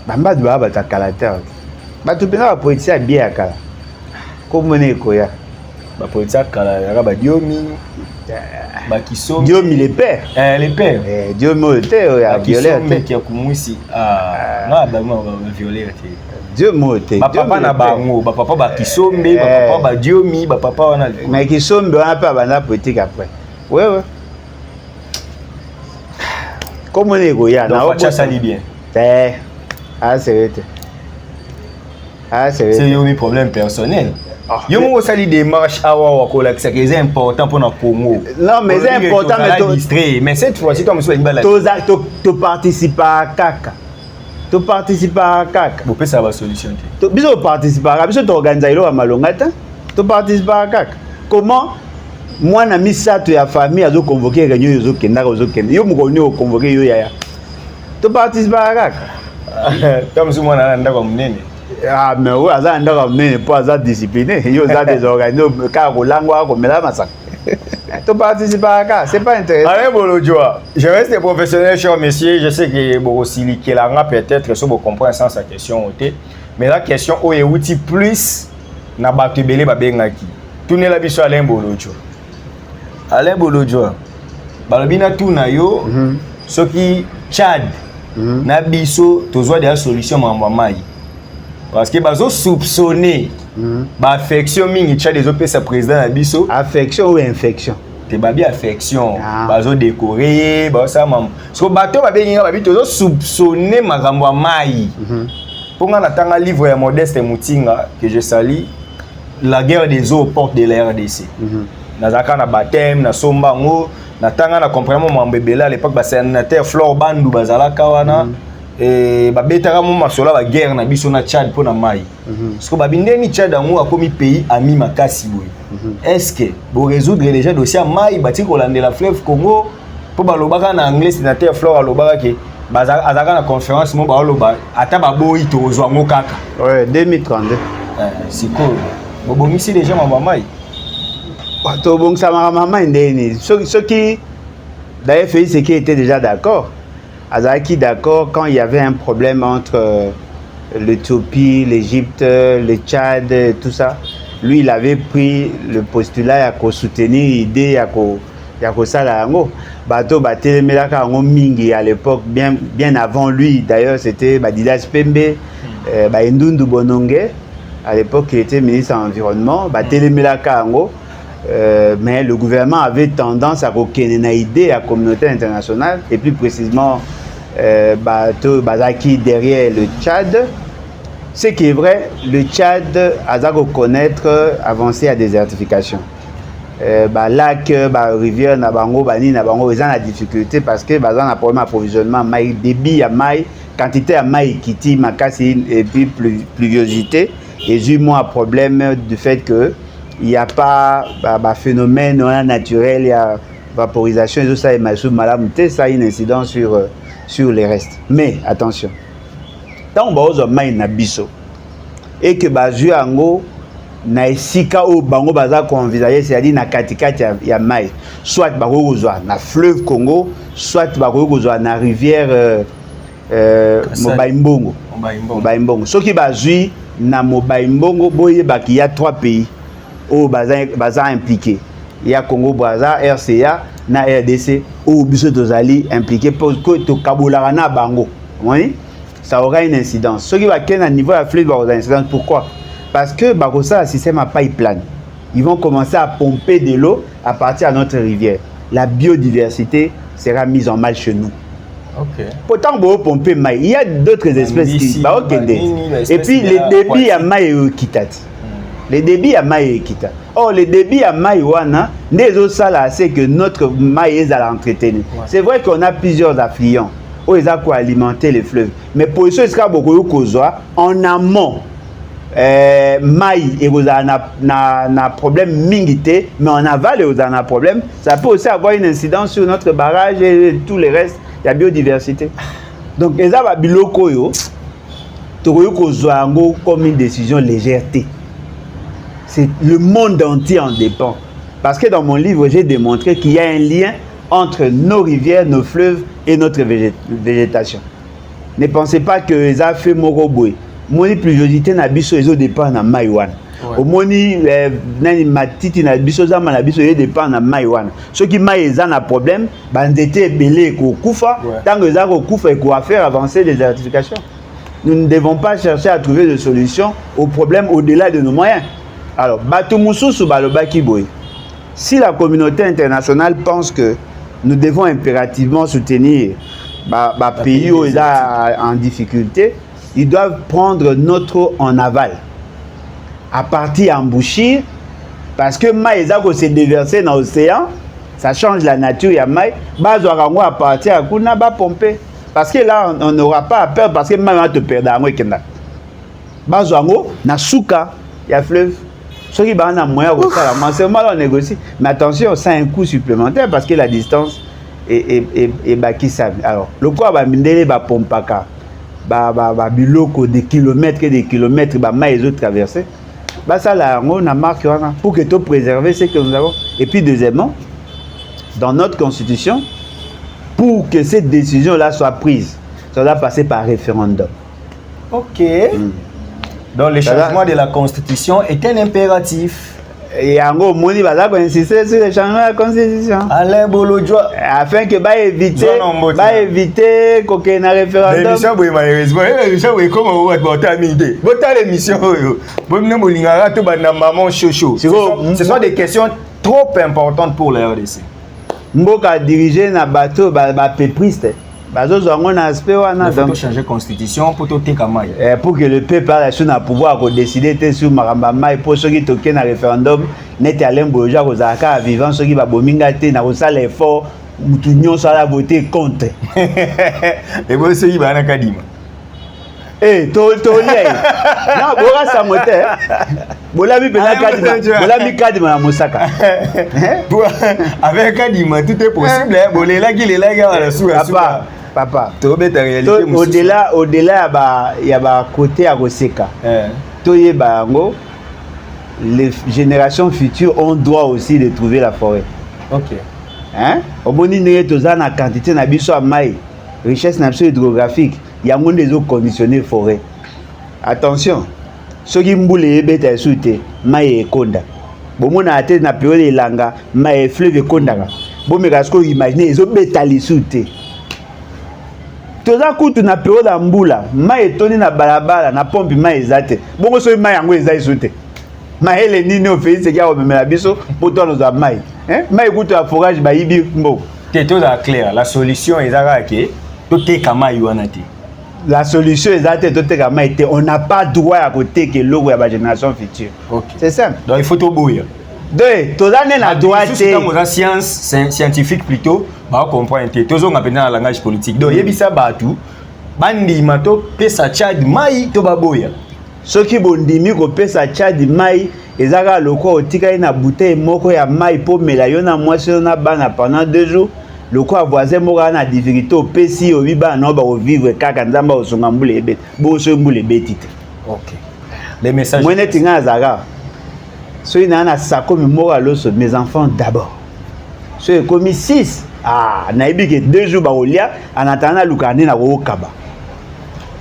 bambadu ba takala ta batu pena ba politicien bien akala ko mona ko ya ba politicien kala ya ba diomi ba Kisombe diomi les pères diomi te ya violer te qui a kumwisi na ba violer te Dieu moté ba papa na bango ba papa ba Kisombe ba papa ba diomi ba papa wana mais Kisombe wana pa bana politique après ouais comment les goya na o ça dit bien c'est un problème personnel. Yo mo sali démarche awa wa ko la c'est important pour na Congo. Non mais c'est important mais cette fois-ci toi monsieur Bala tu participes à kaka. Tu participes à kaka. Vous pouvez savoir solution. Tu biso participer à biso t'organiser ilo malongata. Tu participes à kaka. Comment moi na misato ya famille azo convoquer réunion yo kenda yo mo ko convoquer yo ya. Tu participes à kaka. Comme si moi na ndako munene. Ah mais oui aza ndako munene po aza discipliné yo za désorganisé ka ko langwa ko mela masaka. Tu participes à kaka, c'est pas intéressant. Allez Bolodjoa, je reste professionnel cher monsieur, je sais que Borosili qui là peut-être que vous comprenez sans sa question mais la question o euti plus na batebele ba bengaki. Tourner la biso Alain Bolodjoa. Alain Bolodjoa. Balobina tuna yo soki Tchad na biso tozwa des solutions mamba mai. Parce que bazo soupçonner ba affection mingi Tchad des opesa président na biso. Affection ou infection? Te babi affection bazo décorer ba ça mam. So bato ba bengi ba bito zo soupçonner makambo mai. Ponga na tanga livre ya Modeste Mutinga que je salue, la guerre des eaux aux portes de la RDC. Nazaka na baptême na sombango na tanga na comprendre mo mbebela à l'époque ba sénateur Flore Bandu bazalaka wana et ba betaka mo masola ba guerre na biso na Tchad pona mai. Parce que ba bindeni Tchad ango akomi pays ami makasi boy. Est-ce que bo résoudre déjà dossier mai bati ko landela fleuve Congo po ba lobaka na anglais sénateur Flore alobaka ke azaka na conférence mo ba loba ata ba boyi to ozwa ngo kaka. Ouais 2032. C'est cool. Bo bongisi déjà mama mai. To bongisa mama ndeni. Ceux qui d'ailleurs Félix qui était déjà d'accord. Azaki d'accord quand il y avait un problème entre l'Éthiopie, l'Égypte, le Tchad, tout ça. Lui, il avait pris le postulat à soutenir l'idée à sala yango. Bato batelemelaka yango mingi à l'époque bien avant lui. D'ailleurs, c'était Didas Pembe, Ndundu Bononge. À l'époque, il était ministre de l'Environnement. Batelemelaka yango. Mais le gouvernement avait tendance à reconnaître l'idée à la communauté internationale et plus précisément Bazaki derrière le Tchad. Ce qui est vrai, le Tchad a reconnaître avancé à désertification. Lac, rivière, Nabango, Bani, Nabango, ils ont la difficulté parce que ils ont un problème d'approvisionnement, débit à maï, quantité à maï qui tire makasi et puis pluviosité. Et j'ai moi un problème du fait que il n'y a pas de phénomène naturel, il y a vaporisation et tout ça, et ça a une incidence sur les restes. Mais attention, tant que vous avez un biso et que vous avez na esika o bango baza ko envisager c'est-à-dire na katikati ya mai soit bakozwa na fleuve Congo soit bakozwa na rivière Mobaimbongo soki bazui na Mobaimbongo boye baki ya 3 pays o baza impliqué ya Congo Brazza RCA na RDC ou biso tozali impliqué pour que to kabolaka na bango oui ça aura une incidence soki ba ken à niveau ya fleuve ba une incidence pourquoi? Parce que Barossa, système à pipeline, ils vont commencer à pomper de l'eau à partir de notre rivière. La biodiversité sera mise en mal chez nous. Okay. Pourtant, on pomper maïs. Il y a d'autres espèces qui sont. Et puis, les débits à maïs qui Les débits à maï kita. Or les débits à maï wana des autres ça c'est que notre maï est à l'entretenir. C'est vrai qu'on a plusieurs affluents où ils ont quoi alimenter les fleuves. Mais pour ça c'est beaucoup kozwa en amont maï et vous avez un problème mingité, mais en aval et vous avez un problème. Ça peut aussi avoir une incidence sur notre barrage et tout le reste. Il y a biodiversité. Donc les gens biloko yo comme une décision légèreté. C'est le monde entier en dépend. Parce que dans mon livre, j'ai démontré qu'il y a un lien entre nos rivières, nos fleuves et notre végétation. Ne pensez pas que les a fait Moroboué. Moni pluviosité na biso ezo dépend na Maïwan. Au moni nani matiti na biso za na biso ezo dépend na Maïwan. Ceux qui maïza na problème, bandete belé ko kufa, tant que ça ko kufa et ko faire avancer les certifications. Nous ne devons pas chercher à trouver des solutions aux problèmes au-delà de nos moyens. Alors, si la communauté internationale pense que nous devons impérativement soutenir les pays où ils sont en difficulté, ils doivent prendre notre eau en aval. À partir embouchir, parce que maïs se déverser dans l'océan, ça change la nature, il y a maïs, à partir à Kuna, pomper. Parce que là, on n'aura pas à perdre parce que même on te perd à moi. Bazoango, na souka, il y a fleuve. Ceux qui ont un moyen de faire, c'est mal on négocie. Mais attention, ça a un coût supplémentaire parce que la distance est bakissa. Alors, le quoi va mindele ba pompaka, ba biloko des kilomètres et des kilomètres, ba maïs traversés. Bah ça là, on a marqué pour que tu préserves ce que nous avons. Et puis deuxièmement, dans notre constitution, pour que cette décision-là soit prise, ça doit passer par référendum. Ok. Donc le changement de la Constitution est un impératif. Et en gros, Moni va insister sur le changement de la Constitution. Alain Bolodjoa. Afin que éviter qu'on ait un référendum. L'émission, malheureusement, l'émission, comment vous avez mis votre émission, ce sont des questions trop importantes pour la RDC. Mboka diriger na bateau pépriste. Bazo zongo na aspect wana donc changer constitution pour tout kamai. Pour que le peuple a la pouvoir de décider sur maramba mai pour ceux qui toquent na référendum net Alain Bolodjoa kozaka vivant ceux qui ba bominga te na kosala effort mutu nyonso ala voter contre. Et bon ceux qui ba na kadima. To lei. Non, bora sa moté. Bolami pena kadima. Bolami kadima na Mosaka. Avec kadima tout est possible. Bolela qui les là gars la souka. Papa. To beta réalité. Au-delà il y a côté à Koseka. Toye bango les générations futures ont droit aussi de trouver la forêt. OK. Hein? Au moni né toza na quantité na biso a mai, richesse nationale hydrographique. Il y a des eaux conditionnées forêt. Attention, ceux qui mboule ebeta soute, maï et konda. Bon mon a été na période elanga, maï fleuve konda. Bon mais parce que imaginez les eaux betali soute. Toza kutu na période mbula, maï toni na balabala na pompe maï ezate. Bon so maï yango ezai soute. Maï le nini au fait c'est qu'il y a au même la biso pour toi nous a maï. Hein? Maï kutu à forage ba ibi mbo. C'est tout clair, la solution est que tout est kama yuanati. La solution est on n'a pas droit à côté que l'eau est la génération future. Okay. C'est simple. Donc il faut tout bouillir. Deux, tout ça n'est la droite. La science scientifique plutôt, bah comprendre. Tout ça on appelle dans le langage politique. Donc il y a ça batu, bandi mato pesa Tchad mai to baboya. Ceux qui bondimi ko pesa Tchad mai, ezaka loko otika na bouteille moko ya mai pour melayona mwasi na bana pendant 2 jours. Le quoi voisin mora na difficulté au pesi au biba no ba vivre kaka nzamba osonga mbule ebet bo so mbule betite. OK. Les messages moi netinga zara so ina na sako mi mora loso mes enfants d'abord so commis 6 na ebi que 2 jours ba olia en attendant lukane na ko kaba.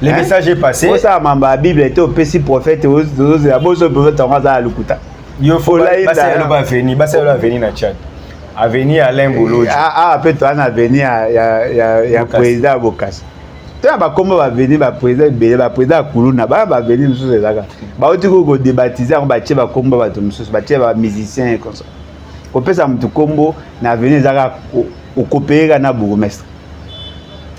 Le message est passé. Pour ça mamba bible était au pesi prophète aux aboso prophète on va lukuta. Yo faut là ba venir na Tchad. Avenir Alain Bolodjoa. Peut-être un avenir ya président Bokassa. Tu as comment va venir ba président Bélé ba président Kuluna ba venir nous ces là. Ba otiko ko débaptiser on ba tie ba kombo ba tumsus ba tie ba musicien comme ça. Ko pesa mtu kombo na avenir zaka o copier na bourgmestre.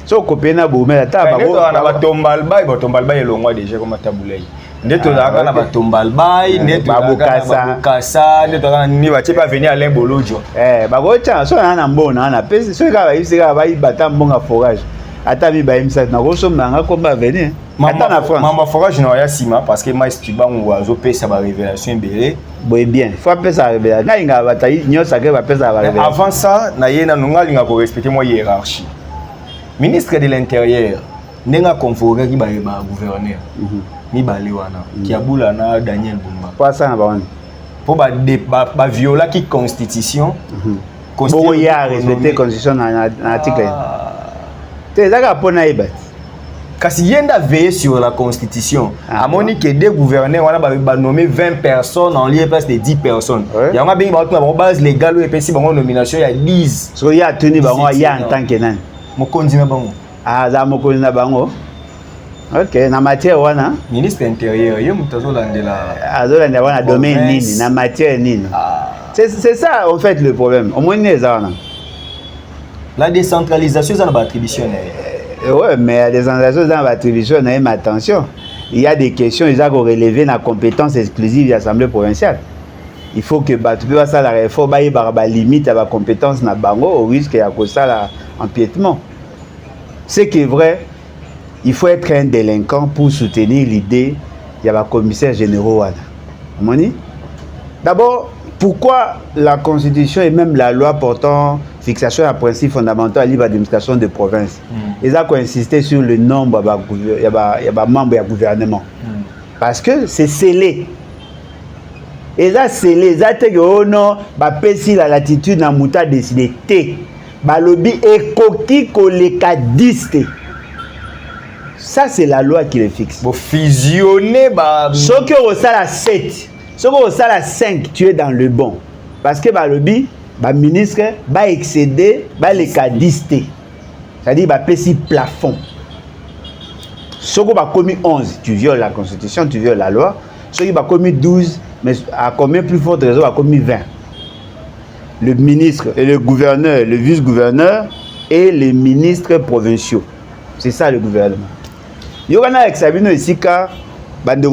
So copier na bourgmestre ta ba ba tombalba elongwa déjà comme tabulei. nde tozalaka na batombal bay nde babokasa nde tozalaka ni batie pa venir Alain Bolojo bakotia so na mbona na pesi so kaka bayibisi kaka bayibata mbonga forage ata mibayimisa na kosomba komba venir ata na France mamba forage na ya sima parce que mais tu bango azopesa ba révélation ebele boye bien faut pesa révélation na inga batayi nyosa ke ba pesa ba révélation avant ça na yena nunga linga ko respecter moi hiérarchie ministre de l'intérieur ndenga convoqué ki ba gouverneur mibale wana Kiabula na Daniel Bumba kwa sana ba wana po ba viola ki constitution bon ya respecter constitution na article te zaka pona ibat kasi yenda veiller sur la constitution amoni que des gouverneurs wana ba nommer 20 personnes en lieu place de 10 personnes ya nga bingi ba tuna ba base légale et puis ba nomination ya 10 so ya tuni ba ngo ya en tant que nan mokonzi na bango za mokonzi na bango. Ok, na matière wana ministre intérieur ye mutazo landela azolandela wana domaine nini na matière nini c'est ça en fait le problème au moins les wana la décentralisation ça na attribution ouais mais la décentralisation ça na attribution na mais attention il y a des questions ils ont relever na compétence exclusive de l'Assemblée provinciale il faut que tu peux ça la réforme ba limite à ba compétence na bango au risque ya ko ça la empiètement c'est qui est vrai. Il faut être un délinquant pour soutenir l'idée il y a des commissaires généraux. D'abord, pourquoi la Constitution et même la loi portant fixation à principes fondamentaux à libre administration de province ils ont insisté sur le nombre de membres du gouvernement. Parce que c'est scellé. Ils ont scellé. Ils ont dit que oh non, la latitude n'a pas décidé. Le lobby est coquille collecadiste. Ça, c'est la loi qui le fixe. Pour fusionner, ce qui est au salaire 7, ce qui est au salaire 5, tu es dans le bon. Parce que le lobby, le ministre, va excéder les cadistes. C'est-à-dire, va payer plafond. Ce qui va commis 11, tu violes la Constitution, tu violes la loi. Ce qui va commis 12, mais à combien plus forte raison, va commis 20. Le ministre et le gouverneur, le vice-gouverneur et les ministres provinciaux. C'est ça le gouvernement. Il y a un examen ici car le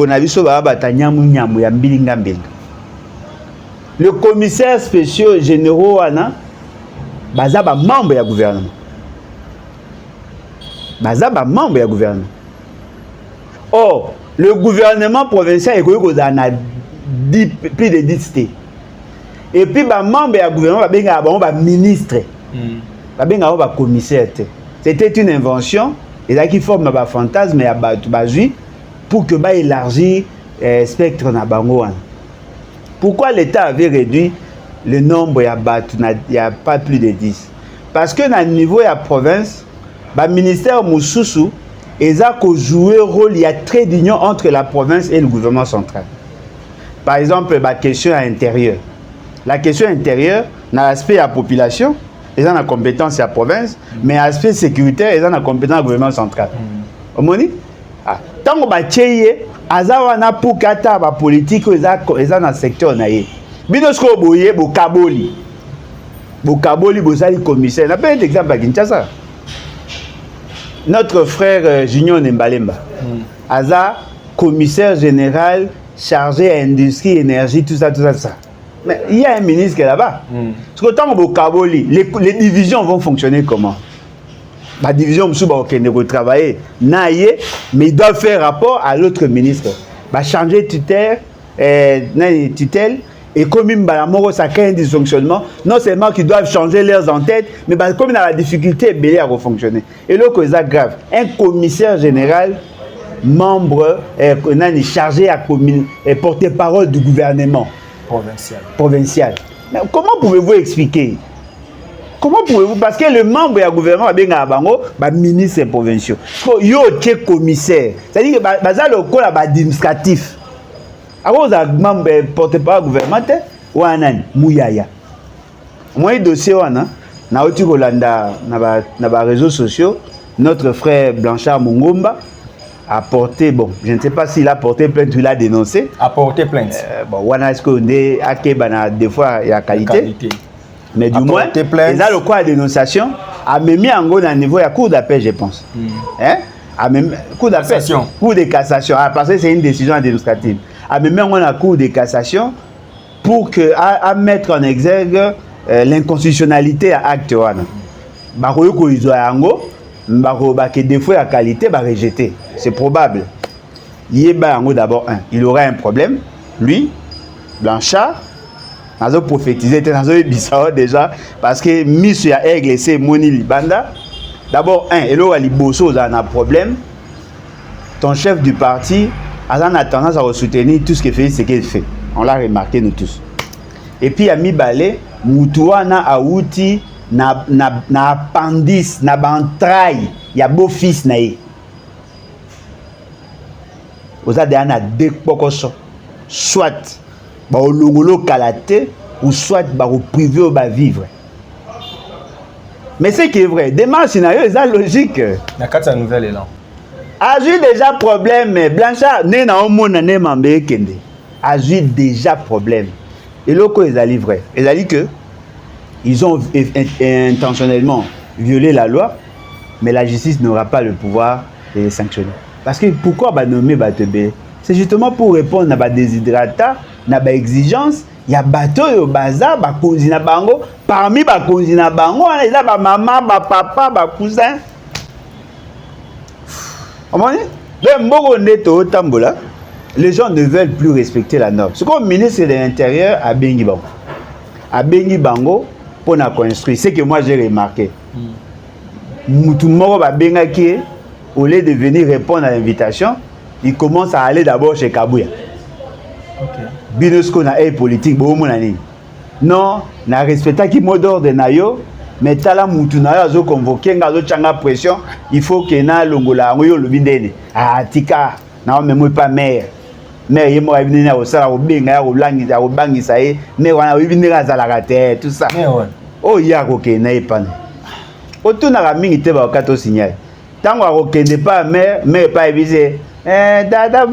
commissaire spécial généraux ana bazaba membre du gouvernement. Bazaba membre du gouvernement. Or, le gouvernement provincial est plus de 10 cités. Et puis ba membre du gouvernement ba ministre. Ba commissaire. C'était une invention et là qui forme un fantasme et pour que bah élargir le spectre na bango. Pourquoi l'État avait réduit le nombre il y a pas plus de 10? Parce que dans le niveau de la province, le ministère Moussoussou ils ont joué un rôle, il y a très d'union entre la province et le gouvernement central. Par exemple, la question intérieure. La question intérieure, dans l'aspect de la population, ils ont la compétence à la province, mais l'aspect sécuritaire, ils ont la compétence au gouvernement central. Tant que tu as pour kata la politique, ils ont dans le secteur. Binosko boye, bokaboli. Bokaboli, bosali commissaire. On a pas un exemple à Kinshasa. Notre frère Junior Nembalemba, Aza, commissaire général chargé à l'industrie, énergie, tout ça. Mais il y a un ministre qui est là-bas. Parce que tant que les divisions vont fonctionner comment? La division va travailler, mais il doit faire rapport à l'autre ministre. Va changer tutelle, et comme ça crée un dysfonctionnement, non seulement qu'ils doivent changer leurs entêtes, mais comme il a la difficulté à fonctionner. Et là, c'est grave. Un commissaire général, membre, chargé à porter parole du gouvernement provincial. Mais comment pouvez-vous expliquer? Comment pouvez-vous? Parce que le membre du gouvernement est ministre provincial. Il y a un commissaire. C'est-à-dire que le corps administratif. Alors, vous avez membre porte-parole gouvernemental ou un mouyaya. Moi, le dossier, na réseaux sociaux, notre frère Blanchard Mungomba a porté, bon, je ne sais pas s'il a porté plainte ou il a dénoncé. A porté plainte. Bon, wana est-ce qu'on est à Kebana, des fois, il y a qualité. Mais du moins, il a le quoi de dénonciation, a mis en gros dans le niveau de la cour d'appel, je pense. même cour d'appel, cour de cassation, parce que c'est une décision administrative. Même on a cour de cassation pour que à mettre en exergue l'inconstitutionnalité à acte wana. Bako ko izoyango, bako ba que défaut à qualité ba rejeter. C'est probable. Yeba yango d'abord il aura un problème, lui Blanchard nazo prophétiser nazo bisao déjà parce que monsieur a aigle c'est moni libanda. D'abord elo ali bosso a un problème. Ton chef du parti a tendance à soutenir tout ce qu'il fait, ce qu'il fait. On l'a remarqué nous tous. Et puis à Mibale, Moutouana a outi na appendice, na bantraille, ya beau fils naïe. Oza de ana dekpokoso. Soit ba olongolo kalate ou soit ba privé ou ba vivre. Mais c'est qui est vrai, démarche scénario est logique. Na kata nouvelle élan. A eu déjà problème Blanchard né na omona né mambe kende. A eu déjà problème. Et loko ils allaient vrai. Ils allaient que ils ont intentionnellement violé la loi, mais la justice n'aura pas le pouvoir de les sanctionner. Parce que pourquoi ba nommer Batebe? C'est justement pour répondre à ba déshydrata, na ba exigence, il y a bateau yo baza ba konzi na bango, parmi ba konzi na bango, il y a ba maman, ba papa, ba cousin. Les gens ne veulent plus respecter la norme. C'est comme le ministre de l'Intérieur à Bengi Bango. À Bengi Bango, pour la construire, c'est que moi j'ai remarqué. Moutoumoro va Bengaki, au lieu de venir répondre à l'invitation, il commence à aller d'abord chez Kabouya. Binosco na aide politique, non, na respecta qui mot d'ordre de Nayo. Mais tala mutunayo azo convoquer ngazo changa pression, il faut que na longola ngoyo lobindene ah tika na même pas mère yemo abine na osala obenga ya olangi ya obangisa ye mais wana obindera za la rate tout ça oh ya ko ke na epane otuna ka mingi te ba okato signal tango akokende pas mère pas ebise dada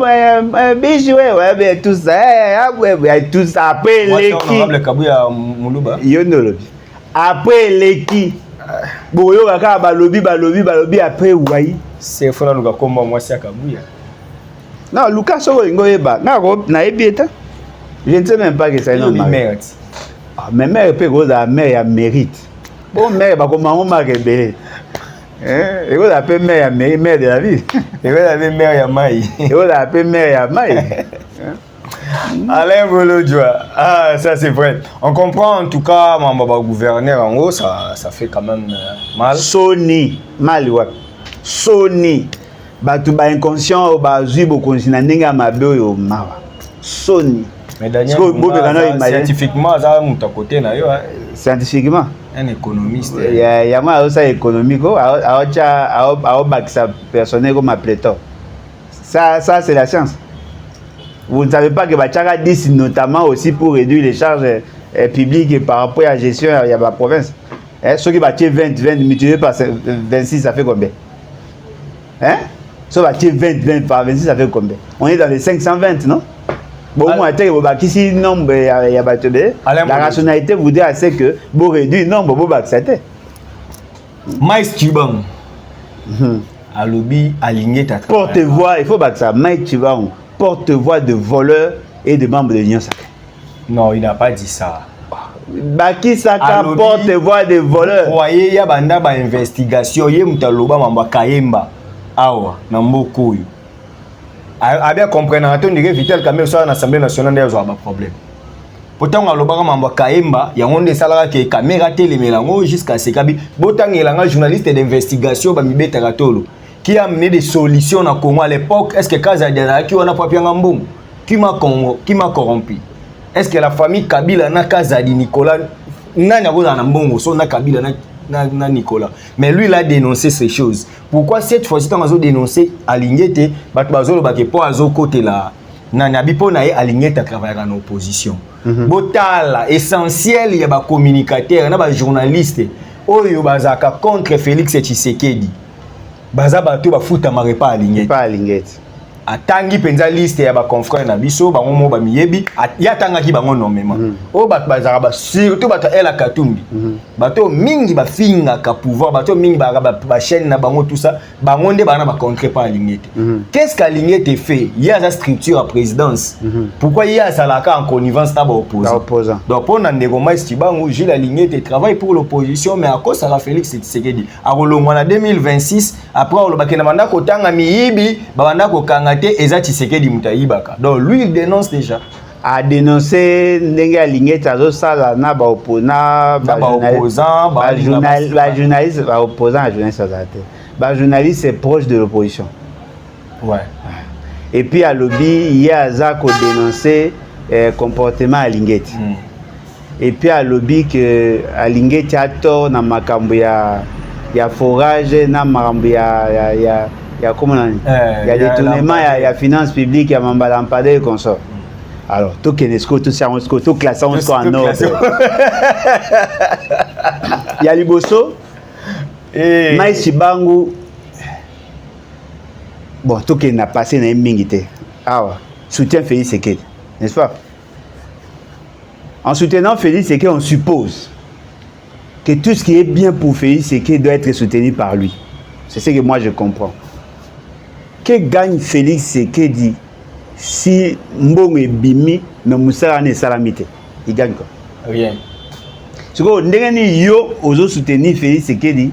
bishi ouais tout ça tout ça après les qui Kabuya Muluba yondolobi. Après l'équipe, boyo kaka balobi après ouai. C'est fona luka komba mwasi akabuya. Non, Lucas so ngoyeba. Na ebieta. Je ne sais même pas que ça est normal. Mais mère peut goza mère ya mérite. Bon mère ba ko maman ma rebelle. Et vous appelez mère ya mère de la vie. Et vous avez mère ya mai. Et vous appelez mère ya mai. Alain Bolodjoa, ah ça c'est vrai. On comprend en tout cas, mon gouverneur en haut, ça fait quand même mal. Sony, mal ouais. Sony, batu ba inconscient ou ba zuibo conscient n'enga mabe yo mawa. Sony. Mais Daniel, scientifiquement, ça monte à côté na yo. Scientifiquement. Un économiste. Il y a moi aussi économique, a bakisa personnel comme Platon. Ça c'est la science. Vous ne savez pas que Bachara 10 notamment aussi pour réduire les charges publiques par rapport à la gestion de la province. Ceux qui battent 20 multiplié par 26, ça fait combien? Hein? Ceux qui battent 20 par 26, ça fait combien? On est dans les 520, non? Bon, moi, si nombre la rationalité voudrait assez que vous réduire le nombre de Maïs Tubang. À lobby aligné ta porte-voix, il faut battre ça. Maïs Tubang. Porte-voix de voleurs et de membres de l'Union sacrée. Non, il n'a pas dit ça. Baki Saka porte-voix de voleurs. Voyez, il y a banda ba investigation, il y a mutaloba mamba kayemba. Awa, na mboko yo. A bien comprendre, on dirait Vital Kamel soit en Assemblée nationale, il y a un problème. Pourtant, on a loba mamba kayemba, il y a un des salariés qui est caméra télé mélango jusqu'à ce qu'il y ait un journaliste d'investigation, bamibé taratolo. Qui a amené des solutions à Congo à l'époque? Est-ce que Kazadiana qui a pas Ngambong qui m'a corrompu? Est-ce que la famille Kabila na Kazadi Nicolas n'a pas Ngambong son na Kabila na Nicolas? Mais lui il a dénoncé ces choses. Pourquoi cette fois-ci quand on a dénoncé Alingete, Batbazolo Bakepo azo côté là na bipo na Alingete travailler en opposition. Botala essentiel il y a ba communicateur na ba journaliste oyo bazaka contre Félix Tshisekedi. Baza bato ba futa mare pas Alingete. Pas Alingete. atangi penza liste ya ba confrère na biso bango mo ba miyebi ya tanga ki bango nommément o ba bazara ba surtout ba ela katumbi bato mingi ba finga ka pouvoir bato mingi ba chaîne na bango tout ça bango nde bana ba contre pas Lingete. Qu'est-ce qu'Lingete fait? Il y a sa structure à présidence. Pourquoi il y a ça là en connivence na ba opposant? Donc pour na ndeko mai Stibangu Gilles Lingete travaille pour l'opposition mais à cause ça Félix Tshisekedi a rolongwa na 2026 après on le bakena manda ko tanga miyibi ba banda ko kanga Eza Tshisekedi mutaibaka. Donc lui il dénonce déjà. A dénoncé ndenge Lingete azo sala na ba opposant, ba journaliste, ba opposant à journaliste azate. Ba journaliste c'est proche de l'opposition. Ouais. Et puis à lobby il y a za ko dénoncer comportement à Lingete. Et puis à lobby que à Lingete a tort na makambo ya forage na makambo ya comment on dit il y a détournement il y a finance publique il y a mamba lampadaire et consort. Alors tout Kenesco tout ça on se tout classé on se en ordre. Il y a Liboso et Mai Stibangu. Bon tout qui n'a passé na mingité. Ah ouais, soutien Félix Tshisekedi, n'est-ce pas? En soutenant Félix Tshisekedi, on suppose que tout ce qui est bien pour Félix Tshisekedi doit être soutenu par lui. C'est ce que moi je comprends. Que gagne Félix Tshisekedi si Mbongo et Bimi mais Moussara ne salamité? Il gagne quoi? Rien. Ce que ndengeni yo ozo soutenir Félix Tshisekedi,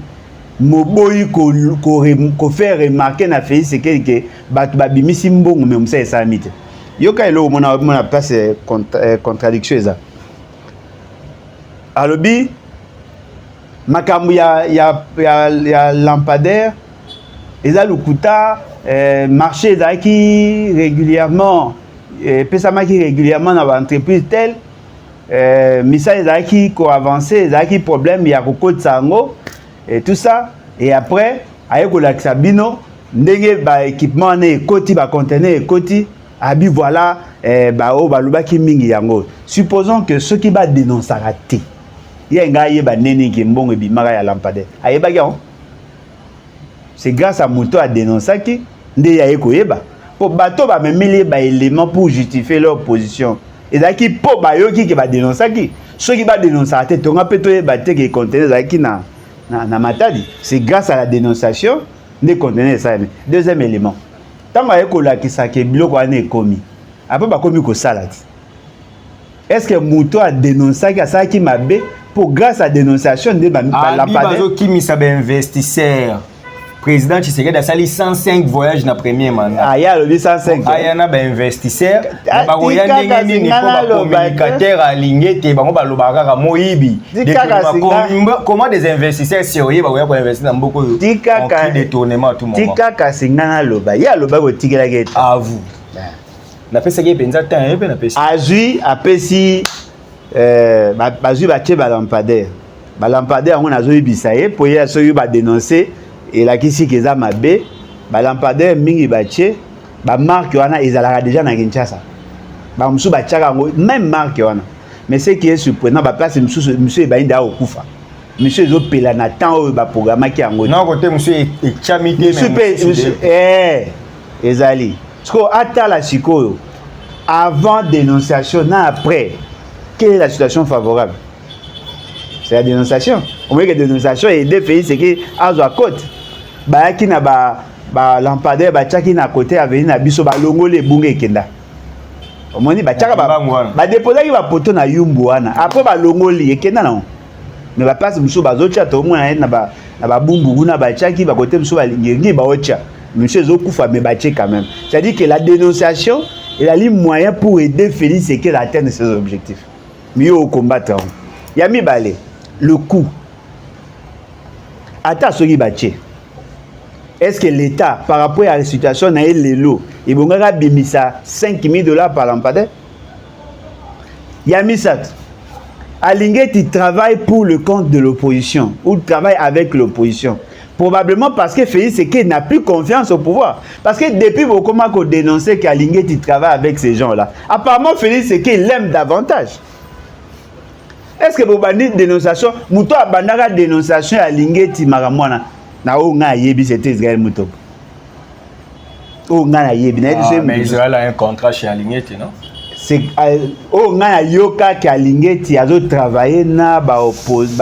moboyi ko faire remarquer na Félix Tshisekedi que batu ba Bimi si Mbongo mais Moussara salamité. Yo ka elo mona place contradiction ça. Alobi makambu ya lampadaire eza lukuta marché ezalaki régulièrement pesamaki régulièrement dans l'entreprise telle misala ezalaki koavancer ezalaki problème ya kokotisa yango et tout ça et après aye kolakisa bino ndenge baéquipement wana ekoti bacontener ekoti abi voilà bao balobaki mingi yango. Supposons que ceux qui va dénoncer raté il y a un gars qui est neni qui mbongo ebimaka ya lampadaire ayebaki yango. C'est grâce à Mouto à dénoncer qui nde ya ekoyeba po bato ba memeli ba élément pour justifier leur position et daki po ba yoki ke ba dénoncer qui ceux qui va dénoncer raté tonga peto ba te ke contenir daki na matadi. C'est grâce à la dénonciation ne contenir ça. Deuxième élément tant ba ekolakisa ke biloko wana ekomi après ba komi ko salati. Est-ce que Mouto a dénoncé que ça qui m'a bé pour grâce à dénonciation de lampadaire qui mis ça investisseur président Tshisekedi a sali 105 voyages na premier mandat. Ah ya le 105. Ah ya na ba investisseur ba roya ndenge nini ko ba communicateur à Lingete bango ba lobaka ka moyibi. Comment des investisseurs sérieux ba roya ko investir na mboko yo. Tika détournement à tout moment. Tika ka singana loba. Ya loba ko tikela ke. À vous. Na pesa ke penza temps et pe na pesa. Azui apesi bazui ba tche ba lampadaire. Ba lampadaire on azui bisaye pour ya so yu ba dénoncer et la kisi keza mabe ba lampadaire mingi ba tche ba marque wana ezalaka déjà na Kinshasa. Ba musu ba tchaka ngo même marque wana. Mais ce qui est surprenant ba place monsieur e ba inda okufa. Monsieur ezo pela na temps ba programme ki yango. Non côté monsieur e chamité même. Ezali. Parce que ata la sikoyo avant dénonciation na après quelle est la situation favorable? C'est la dénonciation. Au moins que la dénonciation et des pays c'est que azo à côte ba ki na ba lampadaire ba tchaki na côté avenir na biso ba longole bunge kenda. Au moins ba tchaka ba déposer ki ba poto na yumbu wana après ba longole ekenda na. Mais ba place muso ba zo tcha to mona na ba bumbu na ba tchaki ba côté muso ba lingi ba ocha. Monsieur Zokoufa me batté quand même. C'est-à-dire que la dénonciation est la ligne moyen pour aider Félix Tshisekedi à atteindre ses objectifs. Mieux au combattre. Yami Balé, le coût. Ata soki batté. Est-ce que l'État, par rapport à la situation, n'a les lots, il va bimisa $5,000 par lampadaire? Yami Sat. Lingete travaille pour le compte de l'opposition ou travaille avec l'opposition. Probablement parce que Félix Tshisekedi n'a plus confiance au pouvoir. Parce que depuis beaucoup qu'on dénonçait qu'à Lingete travaille avec ces gens-là. Apparemment, Félix Tshisekedi l'aime davantage. Est-ce que vous avez une dénonciation? Mouto a bandara dénonciation à Lingete Maramwana. Na o nga yebi c'était Israël Mouto. Oh, ngana yebi. Mais Israël a un contrat chez Alingeti, non? C'est oh ngana yoka ki Alingeti azo travailler na ba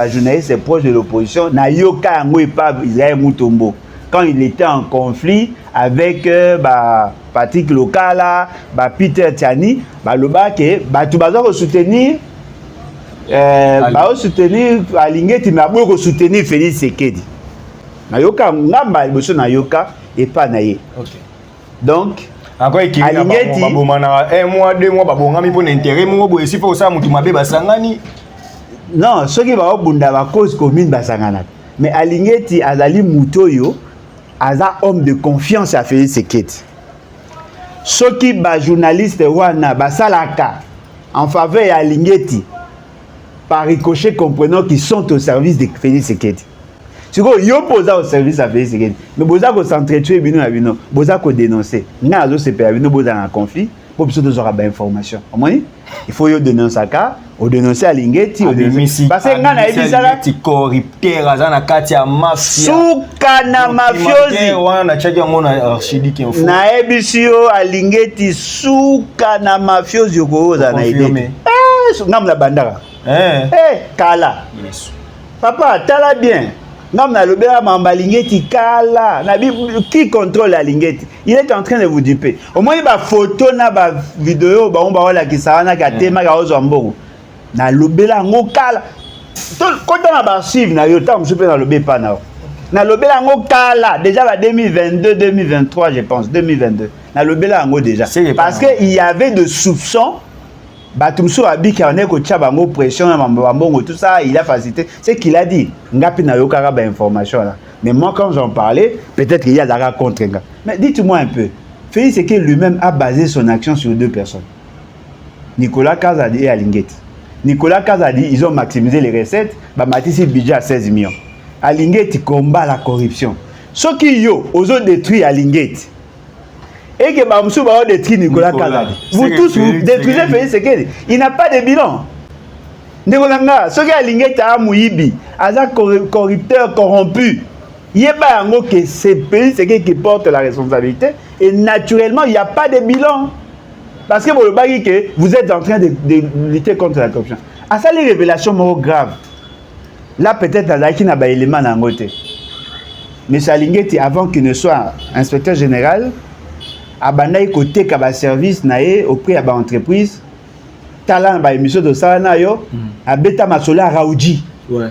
journaliste proche de l'opposition na yoka yango epa Israël Mutombo quand il était en conflit avec Patrick Lokala, Peter Tiani, loba ke batu bazo soutenir soutenir Alingeti mais bako soutenir Félix Sekedi. Na yoka ngamba liboso na yoka epa na ye. OK. Donc encore Alingeti babomana 1 mois 2 mois babongami pour intérêt mo boye si faut ça mutu mabe basangani. Non, ceux qui va bunda ba cause commune basangana. Mais Alingeti azali mutoyo aza homme de confiance à Félix Sekedi. Ceux qui ba journaliste wana basalaka en faveur ya Alingeti par ricochet comprenant qu'ils sont au service de Félix Sekedi. Si vous posa au service à Félix Sekedi, mais vous avez s'entretuer bino na bino, vous avez dénoncer. Nga azo se perdre bino vous en conflit pour que vous aurez information. Il faut yo dénoncer ça, ou dénoncer Alingeti, parce que nga na ebisala corrupteur azana kati ya mafia. Suka na mafiosi. Wana chaja ngona archidique info. Na ebisio Alingeti suka na mafiosi ko za na ide. Ngam na bandara. Kala. Yes. Papa, tala bien. Non, mais le béa Alingeti kala. Qui contrôle Alingeti? Il est en train de vous duper. Au moins, il y a photo, il y a vidéo, il y a qui s'en a gâté, il y a Zamboro. Na le béa kala. Quand on a archive, na yota, on se peut dans le béa na. Na le béa kala. Déjà, 2022, 2023, je pense, 2022. Na le béa déjà. Parce qu'il y avait de soupçons. Batumso Abi qui en est coaché bango pression mbongo tout ça il a facilité c'est qu'il a dit ngapi na yokara ba information là mais moi quand j'en parlais peut-être qu'il y a la contre nga mais dites-moi un peu Félix Sekedi lui-même a basé son action sur 2 personnes Nicolas Kazadi et Alingeti. Nicolas Kazadi ils ont maximisé les recettes matisi budget à 16 millions Alingeti combat la corruption ceux qui yo osent détruire Alingeti et que Bamsou va détruire Nicolas Kazadi. Vous tous, vous détruisez Félix Sekedi. Il n'a pas de bilan. Nicolas, ce qui a Alingeti à Mouibi, Aza corrupteur corrompu. Il n'y a pas un mot que c'est Félix Sekedi qui porte la responsabilité. Et naturellement, il n'y a pas de bilan. Parce que vous le voyez que vous êtes en train de lutter contre la corruption. À ça, les révélations graves. Là, peut-être, il y a un élément dans le côté. Mais Alingeti, avant qu'il ne soit inspecteur général, abandai côté ka ba service naé auprès de l'entreprise talent ba émission de ça na yo abeta masola raoudi ouais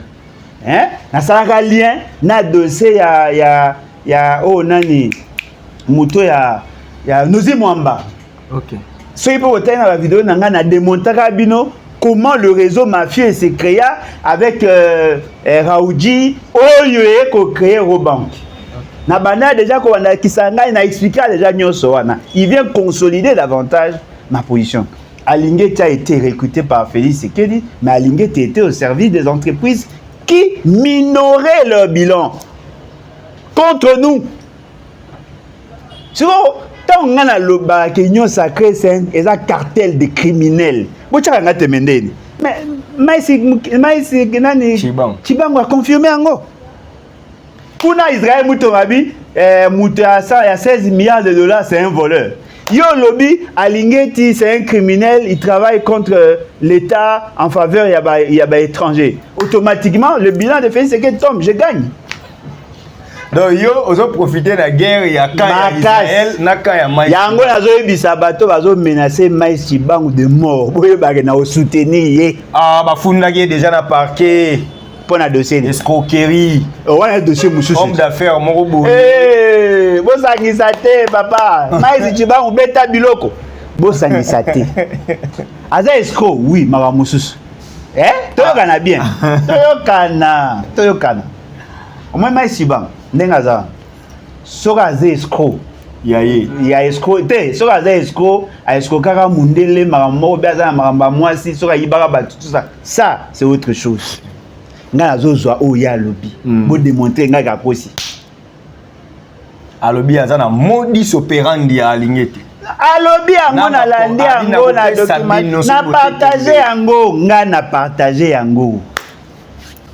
na ça lien na dossier ya oh nani muto ya Nozi Mwamba. OK so il peut retenir la vidéo na démontrer bino comment le réseau mafieux s'est créé avec Raoudi oyo ko créer Robank. Na bana déjà qu'on a kisanga na expliqué déjà nyonso wana il vient consolider davantage ma position. Alingeti a été recruté par Félix Sekedi mais Alingeti était au service des entreprises qui minoraient leur bilan contre nous. Sinon tant on a le union sacrée c'est un cartel de criminels. Bocha nga temendeni mais maïsi nani Chibango a confirmé ango. Kuna Israël Mutomabi, Moutassa, il y a 16 milliards de dollars, c'est un voleur. Yo Lobby, Alingeti, c'est un criminel, il travaille contre l'État en faveur il y a étranger. Automatiquement, le bilan de Félix Sekedi tombe, je gagne. Donc yo, on a profité de la guerre, il y a Israël, il y a Maïs. Yango nazo bisabato bazo menacer Maïs Chibango de mort. Boye bagena au soutenir. Ah, ba fundaki déjà na parquet. Pour un dossier escroquerie. Ouais, un dossier monsieur. Homme d'affaires Morobo. Eh, bosangisate papa. Maïs Chibango beta biloko. Bosangisate. Aza escroc, oui, maramusus. Toyokana bien. Toyokana. Au moins Maïs Chibango ndenga za. Soka aza escroc. Il y a escroc. Soka aza escroc, a escrocaka mundele maramo beaza maramba mwasi, soka yibara batu tout ça. Ça, c'est autre chose. Nga zozwa o ya lobby bo démontrer nga ka kosi alobi azana modus operandi ya Alingeti alobi yango na landi yango na document na partager yango nga na partager yango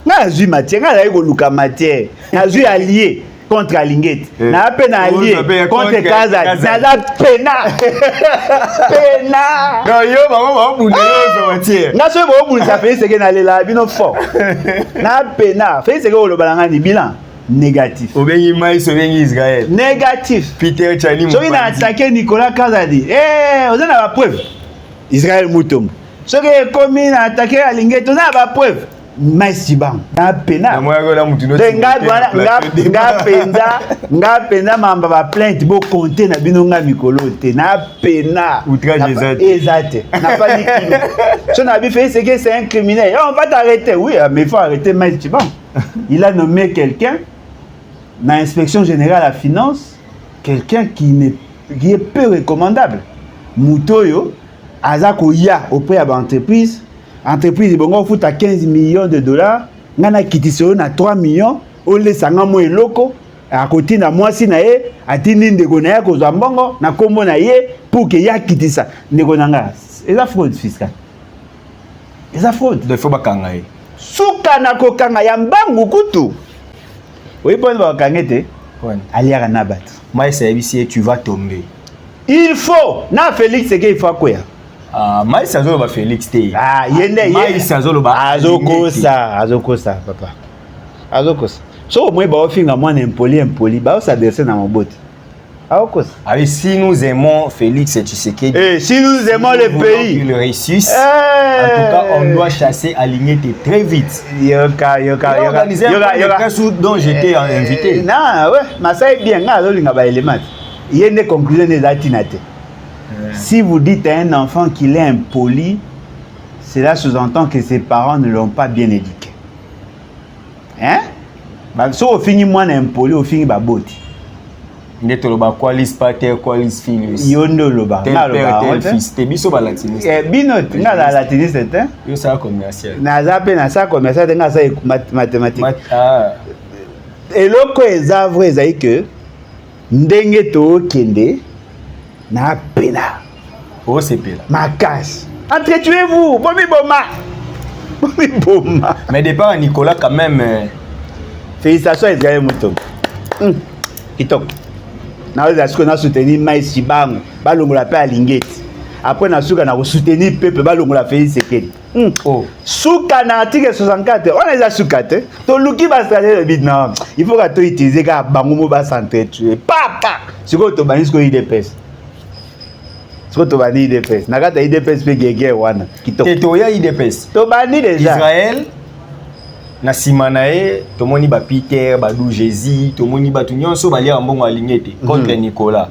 nga zui matière nga la ko luka matière na zui allié contre Alingeti. Na pe na allié contre Kazadi. Na pena. Pena. Non, yo maman bunda yo matière. Na so bo bunda fait ce que na lela bino fort. Na pena. Fait ce que le balanga ni bilan négatif. Obengi Maïs, obengi Israël. Négatif. Peter Chani. So il a attaqué Nicolas Kazadi. Eh, on a la preuve. Israël Moutom. Ce qui est commis a attaqué Alingeti, on a la preuve. Maïsibang. Na pena. Nga pena mamba ba plainte bo compter na bino nga mikolo te na pena. Outrage exact. N'a pas dit qu'il. Si on a bien fait c'est que c'est un criminel. On va t'arrêter. Oui, mais il faut arrêter Maïsibang. Il a nommé quelqu'un dans l'inspection générale à la finance, quelqu'un qui est peu recommandable. Moutoyo azako ya auprès de l'entreprise. Entreprise bongo fout à 15 millions de dollars, ngana kitisi na 3 millions, o le sanga mo eloko, à côté na mwasi na ye, atindi ndeko na ye ko mbongo na kombo na ye pour que ya kitisa ndeko nanga. Et la fraude fiscale. Et la fraude. De faut bakanga ye. Suka na kokanga ya mbangu kutu. Oui bon ba kangete. Ouais. Aliara na bat. Moi c'est ici tu vas tomber. Il faut na Félix c'est qu'il faut quoi. Ah, Maïs Azolo Félix T. Ah, yende Maïs Azolo Azokosa papa. Azokosa. So moi ba ofinga moi impoli ba s'adresser na mobote. Azokosa. Ah oui, si nous aimons Félix Tshisekedi. Et si nous aimons le pays, qu'il réussisse. En tout cas, on doit chasser Alingeti très vite. Yoka dont j'étais invité. Non, ouais, mais ça est bien nga lolinga ba élément. Yende conclusion des atinate. Si vous dites à un enfant qu'il est impoli, cela sous-entend que ses parents ne l'ont pas bien éduqué. Hein? Si on finit moins impoli, on finit baboti. Ndetoloba qualis pater qualis filius. Yondo loba. Tel père tel fils. Te biso ba latiniste. Binot, nga la latiniste hein? Yo ça commercial. Na zape na ça commercial nga ça mathématique. Ah. Eloko eza vrai ezai que ndenge to kende na pena. Oh, c'est pire. Ma casse. Entretuez-vous. Bomi Boma. Bomi Boma. Mais départ Nicolas, quand même. Félicitations à Israël Moutom. Kitoko. Nous avons soutenu Maïsibang. Balongo la paix à Lingeti. Après, nous avons soutenu Pepe. Balongo la Félix Sekedi. Oh. Soukana, article 64. On les a soukate. To luki ba stratégie le bid non. Il faut que tu utilises ka bangomo ba s'entretuer. Papa. C'est quoi to banis ko IDPS. Ce que tu vas dire IDPS. Nakata IDPS pe gege wana. Kitoko. Tetoya IDPS. To bani déjà. Israël. Na simanae, tomoni ba Peter, ba Dou Jésus, tomoni ba tunyonso ba lia mbongo alingete contre Nicolas.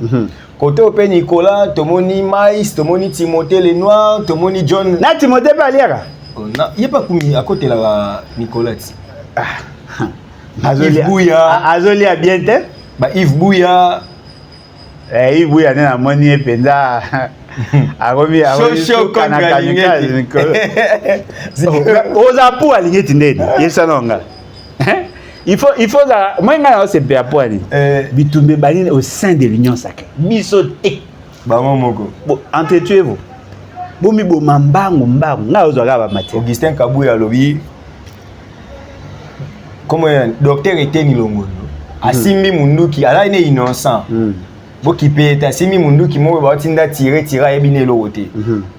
Côté au père Nicolas, tomoni Maïs, tomoni Timothée Lenoir, tomoni John. Na Timothée ba liara. Na, y a pas kumi à côté la Nicolas. Yves Bouya. Azoli a bien te. Ba Yves Bouya. Yves Bouya na moni penza. Aromi kana kanyika Nicolas. Oza pour alingeti ndeni. Yesa nonga. Il faut la moi ngana se pe apwani. Bitumbe bali au sein de l'union sacrée. Bisoté. Ba momoko. Bon, entretuez-vous. Bomi bo mambangu mbangu nga ozwa ba mati. Augustin Kabuya lobi. Comment docteur était ni longondo. Asimbi munduki ala ine innocent. Boki peta simi mundu ki mo ba tinda tirer ebine lokote.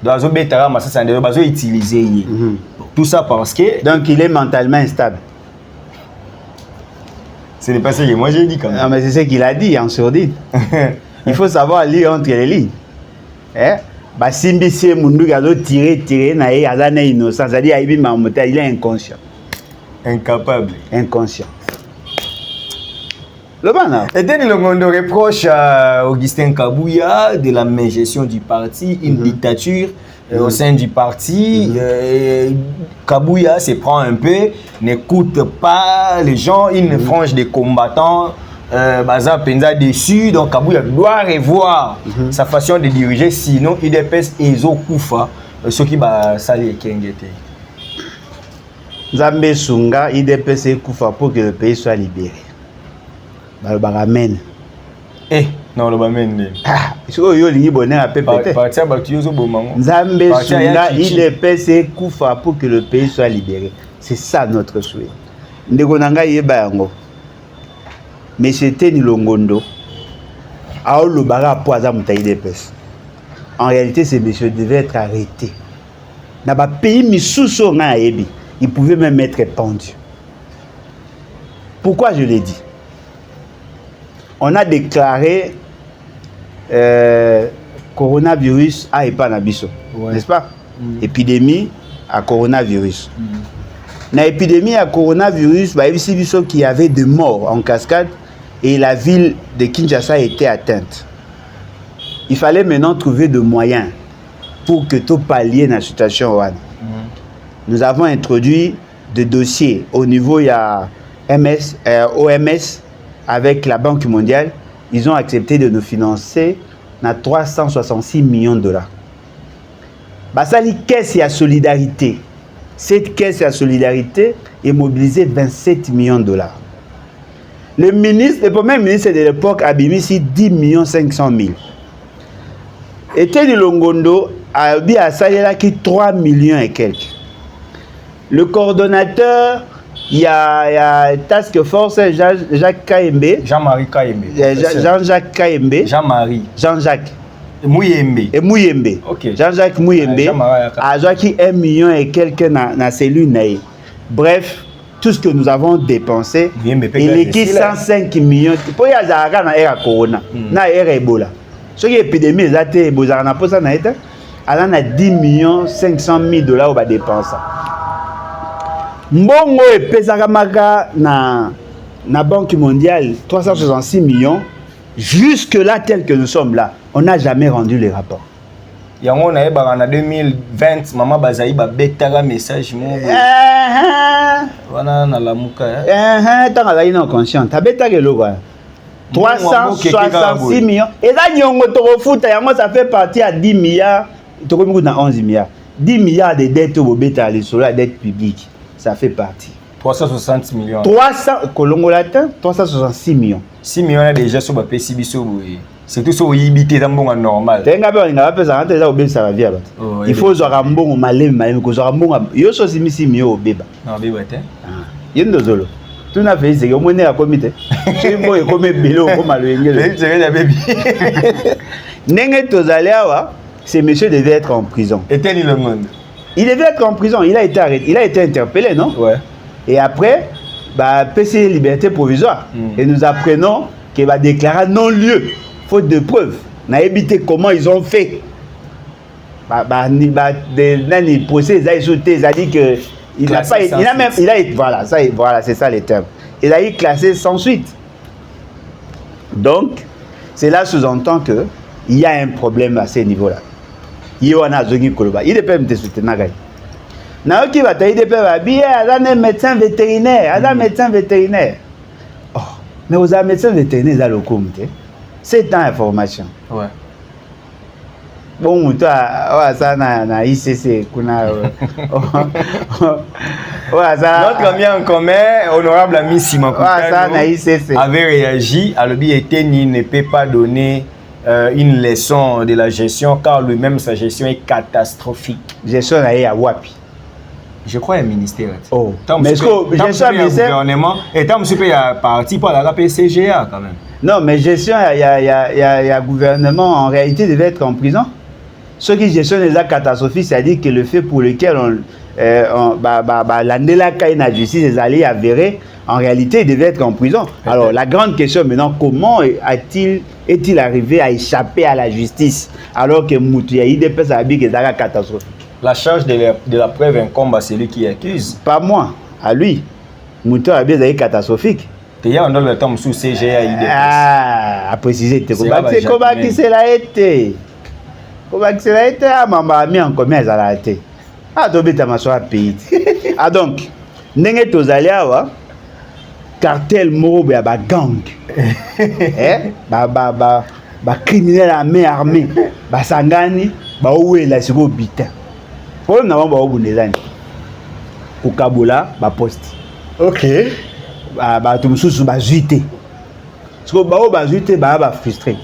Dozo betara masasa ndelo bazo utiliser yi. Tout ça parce que donc il est mentalement instable. Ce n'est pas ce que moi j'ai dit quand même. Non mais c'est ce qu'il a dit en sourdine. Il faut savoir lire entre les lignes. Ba simbi si mundu gazo tirer na ye azana innocent, c'est-à-dire aibi mamota, il est inconscient. Incapable. Inconscient. Le bana. Et dès le monde reproche à Augustin Kabuya de la mégestion du parti, une dictature au sein du parti. Kabuya se prend un peu, n'écoute pas les gens, une frange des combattants. Baza Penza déçu, donc Kabuya doit revoir sa façon de diriger, sinon il dépêche Ezo Koufa, ce qui va salir Kengete. Zambé Sunga, il dépêche Koufa pour que le pays soit libéré. Baramen. Non, le bamen. Ah, ce que yo lingi bonheur à PPT. Partia Bakiozo Bomango. Zambé Sunga, il dépêche Koufa pour que le pays soit libéré. C'est ça notre souhait. Ndegonanga yeba yango. mais c'était ni Longondo. Alors le bara poisa mutaï des pes. En réalité, ces messieurs devaient être arrêtés. Dans le pays Missousso na yebi, ils pouvaient même être pendus. Pourquoi je l'ai dit? On a déclaré coronavirus à Epanabiso, n'est-ce pas? Épidémie à coronavirus. Dans l'épidémie à coronavirus, il y a qui avait des morts en cascade et la ville de Kinshasa était atteinte. Il fallait maintenant trouver des moyens pour que tout pallier dans la situation. Nous avons introduit des dossiers au niveau de OMS avec la Banque mondiale. Ils ont accepté de nous financer à 366 millions de dollars. Ça, c'est caisse et solidarité. Cette caisse et solidarité est mobilisée 27 millions de dollars. Le premier ministre de l'époque a mis ici 10 500 000. Et Teddy Longondo a dit à ça, il y a 3 millions et quelques. Le coordonnateur, il y a Task Force Jacques Kaembe. Jean-Marie Kaembe. Jean-Jacques Kaembe. Jean-Marie. Jean-Jacques. Mouyembe. Et Mouyembe. Okay. Jean-Jacques Mouyembe a joué 1 million et quelques dans la cellule. Bref, tout ce que nous avons dépensé, il est 105 millions. Pour y avoir dans l'ère Corona, dans l'ère Ebola. Ce qui est épidémie, c'est que Ebola n'a pas ça. Elle a 10 500 000 dollars au dépenser. Mbongo et Pesaramaka na Banque mondiale 366 millions. Jusque là, tel que nous sommes là, on n'a jamais rendu les rapports. Il y a en 2020, maman Bazaï ba betara message mo. Wana na lamuka. Tant que là conscient, ta betara le quoi. 366 millions. Et là nyongo to foot, ça fait partie à 10 milliards, to comme dans 11 milliards. 10 milliards de dettes au beta les sur la dette publique, ça fait partie. 360 millions. 300 Colongo latin, 366 millions. 6 millions déjà sur bapé sibiso. C'est tout ça au ibité dans bon normal. Tenga be nga pesa ante za obé ça va via. Il faut zora mbongo malem ko zora mbongo yo so simisi miyo obeba. Non beba te. Yendo zolo. Tu n'as fait c'est au à comité. C'est moi et comme bélo comme alengele. C'est la baby. Nenge tozali awa, ces messieurs devaient être en prison. Était-il le monde? Il devait être en prison, il a été arrêté, il a été interpellé, non? Ouais. Et après, PC liberté provisoire. Et nous apprenons qu'il va déclarer non-lieu, faute de preuves. On a évité comment ils ont fait. Le procès, ils a dit que il n'a pas, il a même, il a, voilà, c'est ça les termes. Il a été classé sans suite. Donc, c'est là sous-entend que il y a un problème à ce niveau-là. Il y a un zongi koloba. Il est pas me soutenir. Naoki va tailler des peurs. Bien, un médecin vétérinaire, un médecin vétérinaire. Oh, mais vous avez un médecin vétérinaire dans le comité. C'est une information. Ouais. Bon, toi, ça na ICC, kuna. Notre ami en commun, honorable ami Simon Koutano, avait réagi à l'objet était ne peut pas donner une leçon de la gestion car lui-même sa gestion est catastrophique. Gestion à Wapi. Je crois qu'il y a un ministère. Oh, mais est-ce que gestion gouvernement et tant que il y a parti pour la CGA quand même. Non, mais gestion il y a gouvernement en réalité devait être en prison. Ceux qui gestionnent les actes catastrophiques, c'est-à-dire que le fait pour lequel l'andela la justice est allé avérer, en réalité, il devait être en prison. Alors, la grande question maintenant, comment est-il arrivé à échapper à la justice alors que Moutouya des personnes habillent des actes catastrophiques? La charge de la preuve incombe à celui qui accuse. Pas moi, à lui. Moutouya habillé des actes catastrophiques. Il y a un autre temps sous CGA. Ah, à préciser, c'est comment qui s'est là été. Comment qui s'est là été? Ah, maman, mis en commun, ça l'a été. Ah, tu as ma soeur pays. Ah, donc, n'est-ce pas cartel moro ya ba gang ba criminel à main armée ba sangani ba ouela siko bita problème na ba obundezani ko kabola ba poste. OK ba tumususu ba zuité siko ba zuité ba frustré.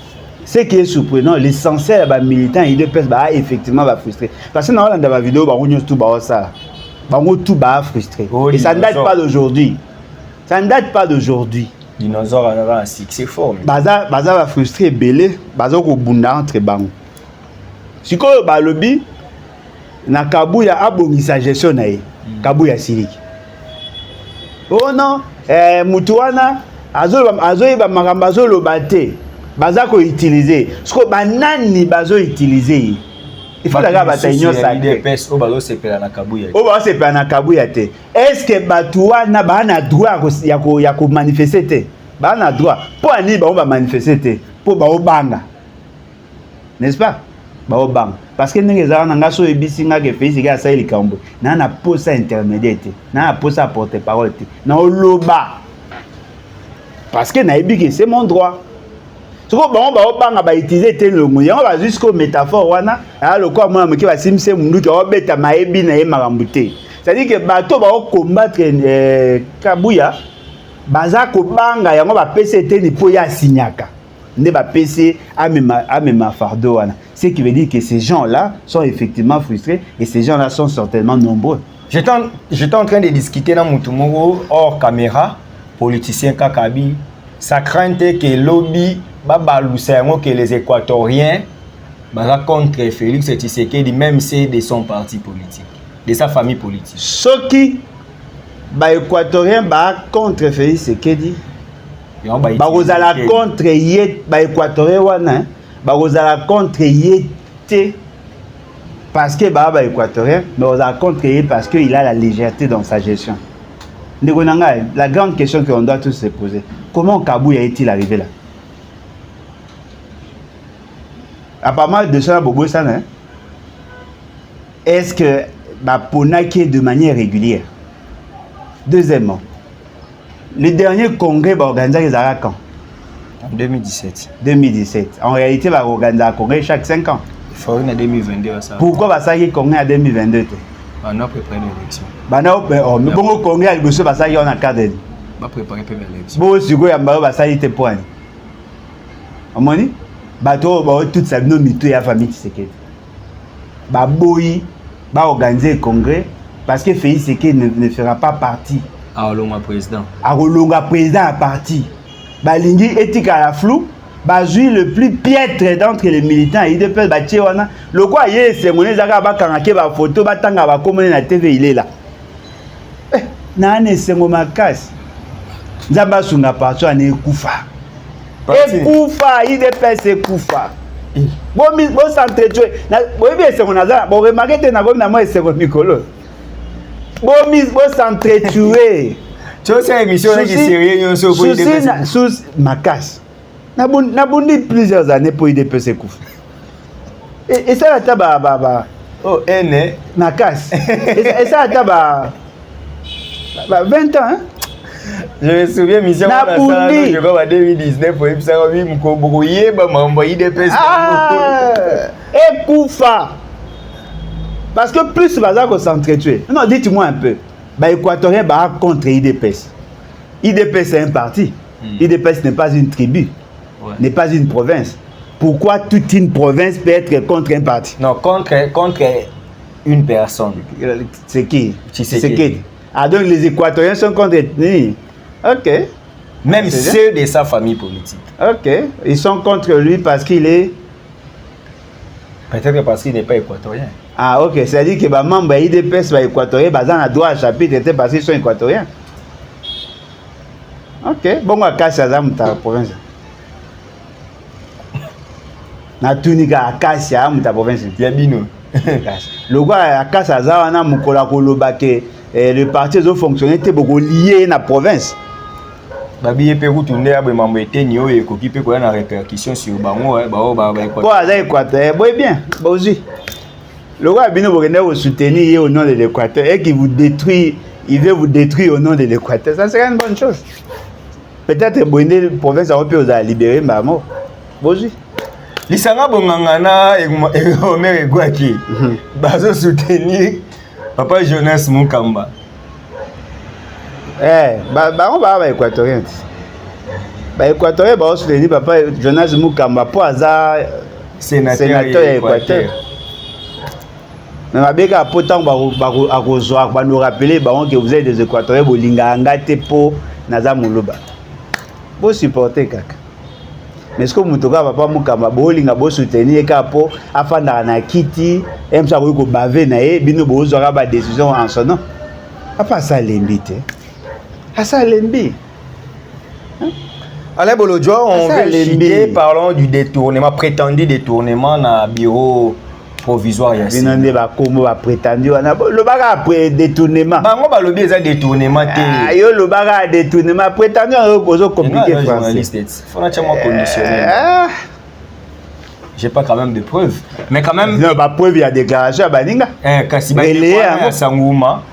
Ce qui est surprenant, l'essentiel ba militant il de pèse ba effectivement ba frustré parce que dans la vidéo ba onyo tout ba ça ba tout ba frustré et ça ne date pas d'aujourd'hui. Ça ne date pas d'aujourd'hui. dinosaure a un succès fort. Baza va frustré belé, baza ko bunda entre bango. Sikoyo ba lobby na Kabuya abongisa gestion na ye. Kabuya siliki. Oh non, mutu wana azoyeba makambo azoloba te. Baza ko utiliser. Siko banani bazo utiliser. Il faut la bataille sacrée. O bazo sepela na Kabuya. O bazo sepela na Kabuya te. Est-ce que batu wana bana droit ya ko manifester te? Bana droit. Po ani ba on va manifester te. Po ba obanga. N'est-ce pas? Ba obanga. Parce que ndenge za na ngaso ebisinga ke fezi ga sa likambo. Na na posa intermédiaire te. Na posa porte-parole te. Na oloba. Parce que na ebi que c'est mon droit. Ce qu'on va utiliser tel le mot, on va jusqu'au métaphore wana, alors quoi moi me qui va simse mundu qui va beta maebi na marambute. C'est-à-dire que bateau va combattre Kabuya, baza ko banga yango ba PC te ni po ya signaka. Ne ba PC amema fardeau wana. Ce qui veut dire que ces gens-là sont effectivement frustrés et ces gens-là sont certainement nombreux. J'étais en train de discuter dans Mutumuro hors caméra, politicien Kakabi, ça crainte que lobby que les Équatoriens contre Félix Tshisekedi, même c'est de son parti politique, de sa famille politique. Ce qui les Équatoriens contre Félix Tshisekedi, bazala contre les Équatoriens wana, bazala contre yete parce que les Équatoriens, mais bazala contre yete parce qu'il a la légèreté dans sa gestion. La grande question qu'on doit tous se poser, comment Kabuya est-il arrivé là? À pas mal de ça, Bobo Sana, est-ce que Ponaki est de manière régulière? Deuxièmement, le dernier congrès va organiser les Arabes quand? En 2017. 2017. En réalité, va organiser un congrès chaque 5 ans. Il faut en 2022. Pourquoi va ça y congrès en 2022? On a préparé l'élection. Mais bon, congrès, il va ça y en a cadre. On va préparer l'élection. Bon, si vous avez va ça y te point. Amoni? Bato toute sa vie mito ya famille Tshisekedi. Ba boyi ba organiser le congrès parce que Félix Tshisekedi ne fera pas partie. Alonga président. Alonga président à parti. Ba lingi éthique à la flou, ba jouer le plus piètre d'entre les militants et de peut ba wana. Le quoi yé c'est moné zaka ba kanake ba photo ba tanga ba komone na TV il est là. Na ne sengo makasi. Nzamba sunga partout ane kufa. Ekufa, il dépasse Ekufa. Bon s'entretuer. Bon bien c'est qu'on a. Bon remarquez que na comme na moi c'est comme Nicolo. Bon s'entretuer. Tu sais émission qui sérieux on se pour dépasse. Sous Makas. Na bondi plusieurs années pour il dépasse Ekufa. Et ça la taba. Oh ene Makas. Et ça la taba 20 ans hein. Je me souviens mission je vais en 2019 pour ça oui mukobouye ba m'envoyer des personnes. Ekufa. Parce que plus baza ko s'entretuer. Non, dites-moi un peu. Ba équatorien ba contre IDPS. IDPS c'est un parti. IDPS n'est pas une tribu. N'est pas une province. Pourquoi toute une province peut être contre un parti? Non, contre une personne. C'est qui? Tshisekedi. Ah donc les Équatoriens sont contre ethnie. Ok. Même ceux de sa famille politique. Ok. Ils sont contre lui parce qu'il est... Peut-être parce qu'il n'est pas équatorien. Ah ok. C'est-à-dire que les membres de l'IDPS sont équatoriens, ils ont droit à chapitre parce qu'ils sont équatoriens. Ok. Bon, on va casser ça dans ta province. Na tunika akasia dans ta province. Yabino. Le gars akasa ça wana mukola koloba ke le parti ont fonctionné beaucoup lié à la province. Babi pe retourner à membre eteni o ekoki pe ko na répercussion sur bango ba Pour l'Équateur, bien, aussi. Le roi Bino Bogenda vous soutenir au nom de l'Équateur et qui vous détruit, il veut vous détruire au nom de l'Équateur. Ça serait une bonne chose. Peut-être que la province européenne a libéré ma mort. Aussi. Lisanga bongangana et Omer Egwaki. Bazo soutenir Papa Jonas Mukamba. On va équatorien. Équatorien va soutenir Papa Jonas Mukamba pour hasard sénateur équateur. Mais mabeka pourtant va nous rappeler que vous êtes des Équatoriens bolinga ngate po naza muluba. Vous supportez kaka. Mais est-ce que mutoka papa mukamba bolinga bo soutenir kapo afanda na kiti aime ça ko baver na e bino bo zora ba décision en son nom. Apa ça lembi te. Ah ça lembi. Alain Bolodjo, on veut chier, parlons du détournement, prétendu détournement dans le bureau provisoire. Binande ba kombo ba prétendu wana le baga après détournement. Bango ba lobi eza détournement te. Ah yo le baga détournement prétendu on kozo compliqué français. Faut naturellement conditionnel. J'ai pas quand même de preuves, mais quand même non ba preuve il y a déclaration baninga. Kasi ba relais Sanguma.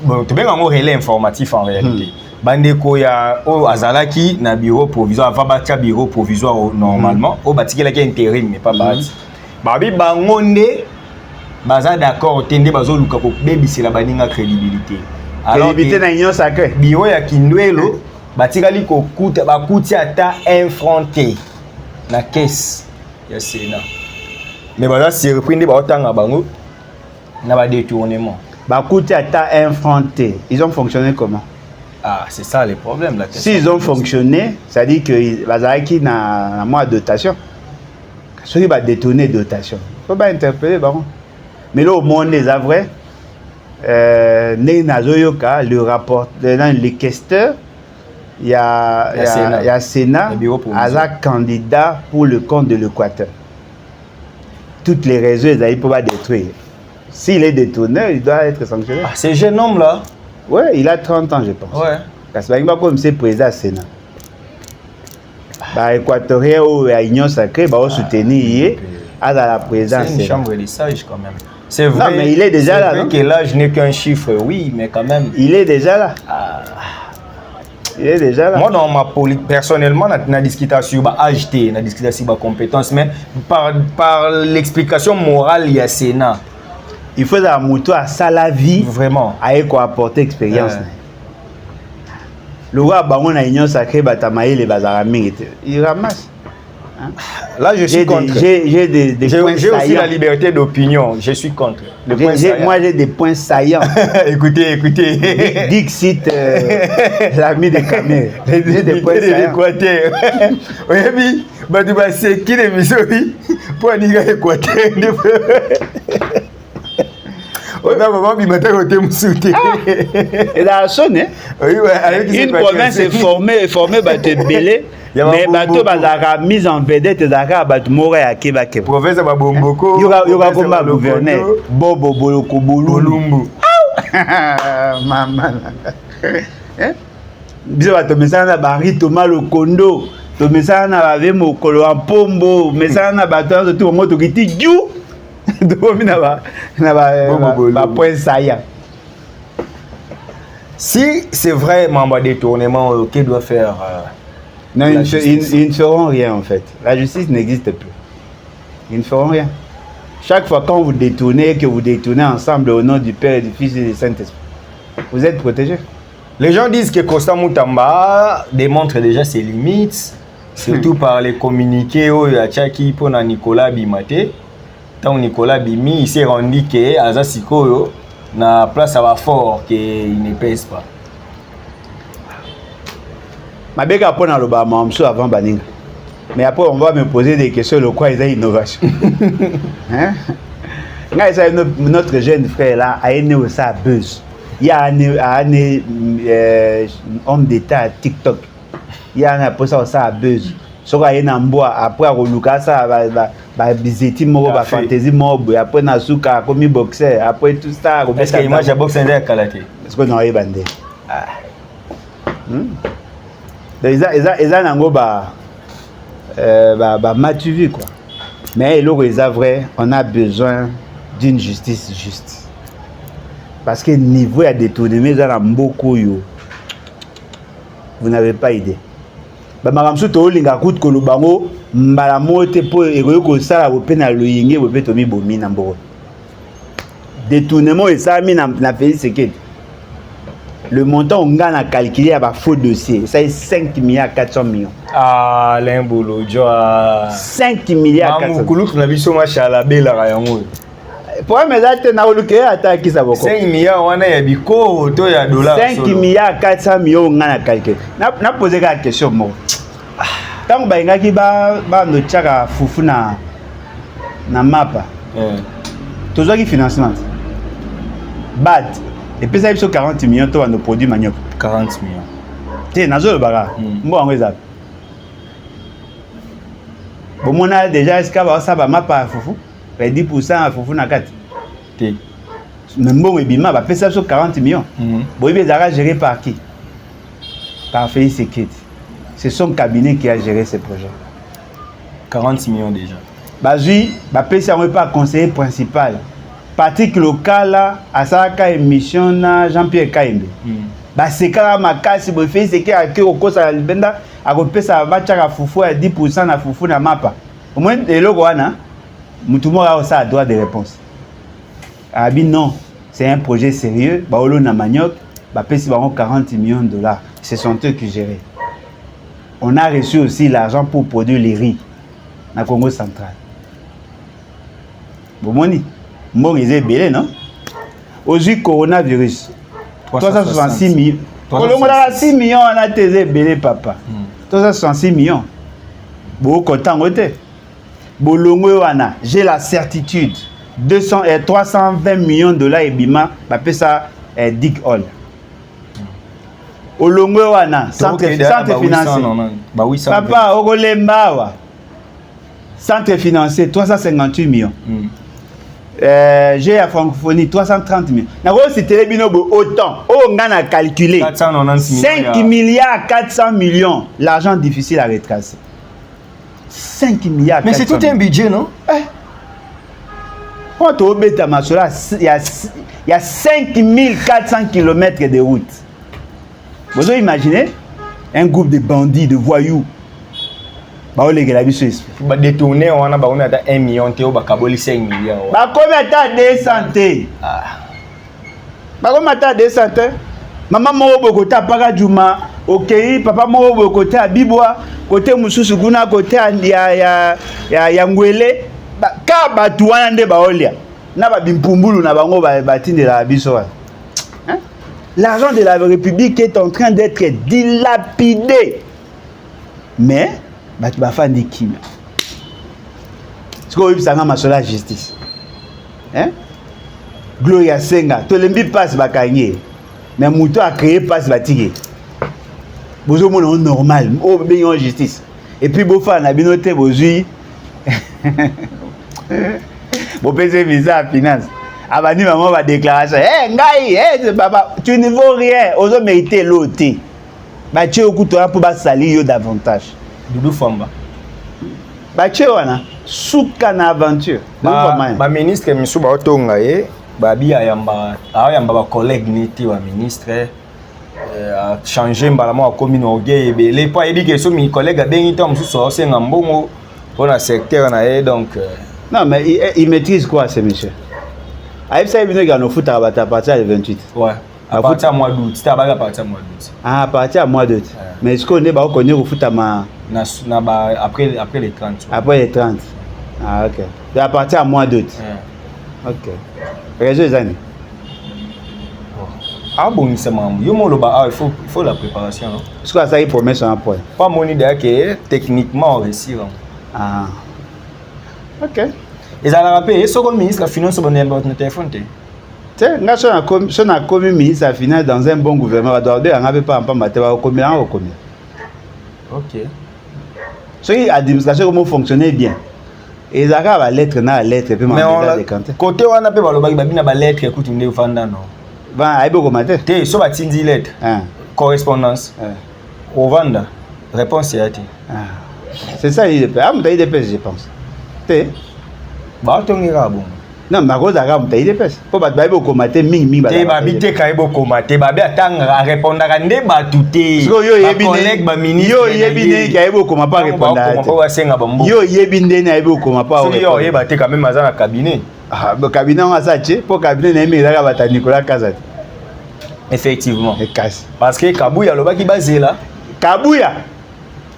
Bon, tu bien un relais informatif en réalité. Bandeko ya o azalaki na bureau provisoire avant batia bureau provisoire normalement o batikela ki intérim mais pas bati babi bangonde baza d'accord tende bazo luka ko bebisela baninga crédibilité alors crédibilité na union sacrée bureau ya Kindwelo batikali ko kuta bakuti ata infronté na caisse ya Sénat mais baza surprendre ba otanga bango na ba détournement bakuti ata infronté ils ont fonctionné comment? Ah, c'est ça le problème. S'ils ont fonctionné, ça dit que Bazaraki n'a moins de dotation. Ceux qui vont détourner dotation. Il ne faut pas interpeller, baron. Mais là, au monde des avrais, le rapport, dans les questeurs, il y a Sénat, Aza candidat pour le compte de l'Équateur. Toutes les réseaux, ils ne peuvent pas détruire. S'il est détourné, il doit être sanctionné. Ah, ce jeune homme-là? Oui, il a 30 ans, je pense. Ouais. Parce qu'il va comme c'est président Sénat. Bah, Équatorien ou l'Union sacrée, va soutenir à la présidence. C'est une chambre des sages quand même. C'est vrai. Non, mais il est déjà là. C'est vrai que l'âge n'est qu'un chiffre, oui, mais quand même. Il est déjà là. Il est déjà là. Moi, dans ma politique, personnellement, on a discuté sur l'âge, on a discuté sur la compétence, mais par l'explication morale, il y a Sénat. Il faut la moto à ça la vie. Vraiment. À quoi apporter expérience. Le roi Bangon a union sacrée Batamaï les Bazarami. Il ramasse. Hein? Là, je suis contre. J'ai des points saillants. J'ai aussi la liberté d'opinion. Je suis contre. Moi, j'ai des points saillants. Écoutez. Dixit, l'ami de Camille. J'ai des points saillants. Oui, c'est qui les misori pour dire Équateur. Et la sonne, une province est formée par te belé, mais bateau bazara mise en vedette zaka bat mora ya kebake. Province ba bomboko. Yoga komba gouverneur Bobo Boloko Bolumbu. Maman. Biso bato mesana bari Thomas Lokondo, to mesana ba ve mokolo ampombo, mesana bato to moto kiti ju. Si c'est vraiment un détournement, qu'est-ce doit faire non, ils ne feront rien en fait. La justice n'existe plus. Ils ne feront rien. Chaque fois quand vous détournez, que vous détournez ensemble au nom du Père, du Fils et du Saint-Esprit, vous êtes protégés. Les gens disent que Costa Moutamba démontre déjà ses limites, surtout par les communiqués où il y a Tchaki pour Nicolas Bimate. Tant Nicolas Bimi, il s'est rendu que Aza Sikoyo na place à fort qu'il ne pèse pas. Ma béga pour le bas avant Baninga. Mais après on va me poser des questions le quoi ils ont innovation. Hein? Notre jeune frère là a né au ça buzz. Il y a un homme d'état à TikTok. Il y a un poste ça buzz. Soka yena mboa après Roluka ça ba bizeti moko ba fantasy mob après na suka comme boxer après tout ça est-ce que image boxer ndé kalaté est-ce que non yebande eza nango ba matuvi quoi mais le est vrai on a besoin d'une justice juste parce que niveau ya détournement za mboko yo vous n'avez pas idée. Bamakamsu to linga kut ko lubango mbala mote po ekoyo ko sala bo pena loyinge bo peto mi bomi na mboko. Détournement et ça mi na Félix Sekedi. Le montant on a calculé à faux dossier, ça est 5 milliards 400 millions. Ah Alain Bolodjo 5 milliards 400. Mamukulu na biso machala bela yango. Problème est na oluke attaque ça beaucoup. 5 milliards wana ya biko to ya dollars. 5 milliards 400 millions ngana calcul. Na poser la question mo. Tant ba ngaki ba no tchaka fufu na mapa. Toujours qui financement. Bad. Et puis ça il faut 40 millions to nos produits manioc. 40 millions. Té nazo le baga. Mbo ngo ezap. Bon mon a déjà est-ce que ça va mapa fufu? 10% à fufu na 4. Té. Même bon ebima ba pesa sur 40 millions. Bon il est géré par qui? Par Félix Seketi. C'est son cabinet qui a géré ce projet. 40 millions déjà. Bazui, ba pesa on pas conseiller principal. Patrick Lokala asaka émission na Jean-Pierre Kaimbe. Ba sekala makasi bo Félix Seketi a ke okosa libenda a kopesa ba tchaka fufu à 10% na fufu na mapa. Au moins eloko wana mutumo a ça droit de réponse. Abi non, c'est un projet sérieux, ba olo na manioc, ba pesa ba 40 millions de dollars. C'est son eux qui gérait. On a reçu aussi l'argent pour produire les riz dans le Congo central. Bon, moni, bon, ils sont belés, non? Aujourd'hui, coronavirus, 366 millions. On a 6 millions, on a été belés, papa. 366 millions. Bon, content, bon, j'ai la certitude. 320 millions de dollars et bima, bah, ça, Dick Hall. Olongo wana centre financier papa okolemba centre financier 358 millions j'ai à francophonie 330 millions nako c'était bino autant on a calculé 5 milliards 400 millions l'argent difficile à retracer 5 milliards mais c'est tout un budget non quand au beta masola il y a 5400 km de route. Vous imaginez un groupe de bandits, de voyous. Bah on les gars la esprit. Bah détourner on a 1 million théo bah kaboli 5 milliards. Bah combien t'as 200? Bah combien t'as 200? Maman mo côté para Juma, OK, papa mo côté Abibwa, côté Mususu kuna côté ya Ngwele. Bah ka batuana nde ba olia. Na ba bimpumbulu na bango ba batindela biso. L'argent de la République est en train d'être dilapidé. Mais, tu vas faire des kim. Ce qu'on veut, c'est la justice. Hein? Gloria Senga, tout le monde passe à gagner. Mais Mouto a créé passe à tirer. Vous avez un normal, oh, bien en justice. Et puis, vous faites un abinoté, vous avez. Vous payez visa à finance. Abani maman va déclarer ça. Eh ngai, papa, tu ne vaux rien. Oso mériter l'autre. Ba tu au couteau pour ba salir yo davantage. Doudou Famba. Ba tu wana souka na aventure. Ba ministre misu ba otonga ba bi ayamba ba collègue niti wa ministre a changer mbala mo commune orgueil ebele pa ebi ke so mi collègue abengi to musu so senga mbongo pona secteur na donc non mais il maîtrise quoi ce monsieur? AFC il vient au foot à partir du 28. Ouais. À partir du mois d'août. C'était à partir du mois d'août. Ah, à partir du mois d'août. Mais est-ce qu'on est connu au foot après les 30. Après les 30. Ah, ok. C'est à partir du mois d'août. Ok. Réseau des années. Ah bon, c'est maman. Il faut la préparation. Est-ce que ça y promet sur un point? Pas mon idée que techniquement on réussit. Ah. Ok. Et ça l'a rappelé, ce que le ministre des Finances a donné votre téléphone. Tiens, si on a commis ministre des Finances dans un bon gouvernement, on n'avait pas un matin, on combien. Ok. Si l'administration comment fonctionnait bien, et ça va lettre na lettre puis mais côté on a pas baloba babina ba lettre écoute ndé fanda non. Va aibo commenter. Té so ba tindi lettre. Correspondance. Au vanda. Réponse est été. C'est ça il est. Ah, m'ta je pense. Té ba tongira bon non ma cause aga m'ta idepes po ba ba commenter mingi ba te ba bité ka ebo commenter ba be atanga répondre ndé ba touté ba collègue ba ministre yo yebine ka ebo comment pas répondre yo yebinde na ebo comment pas répondre yo yeba te quand même azana cabinet ah le cabinet on a ça tché pour cabinet na mi za ba Nicolas Kazat effectivement et casse parce que Kabuya lobaki bazela Kabuya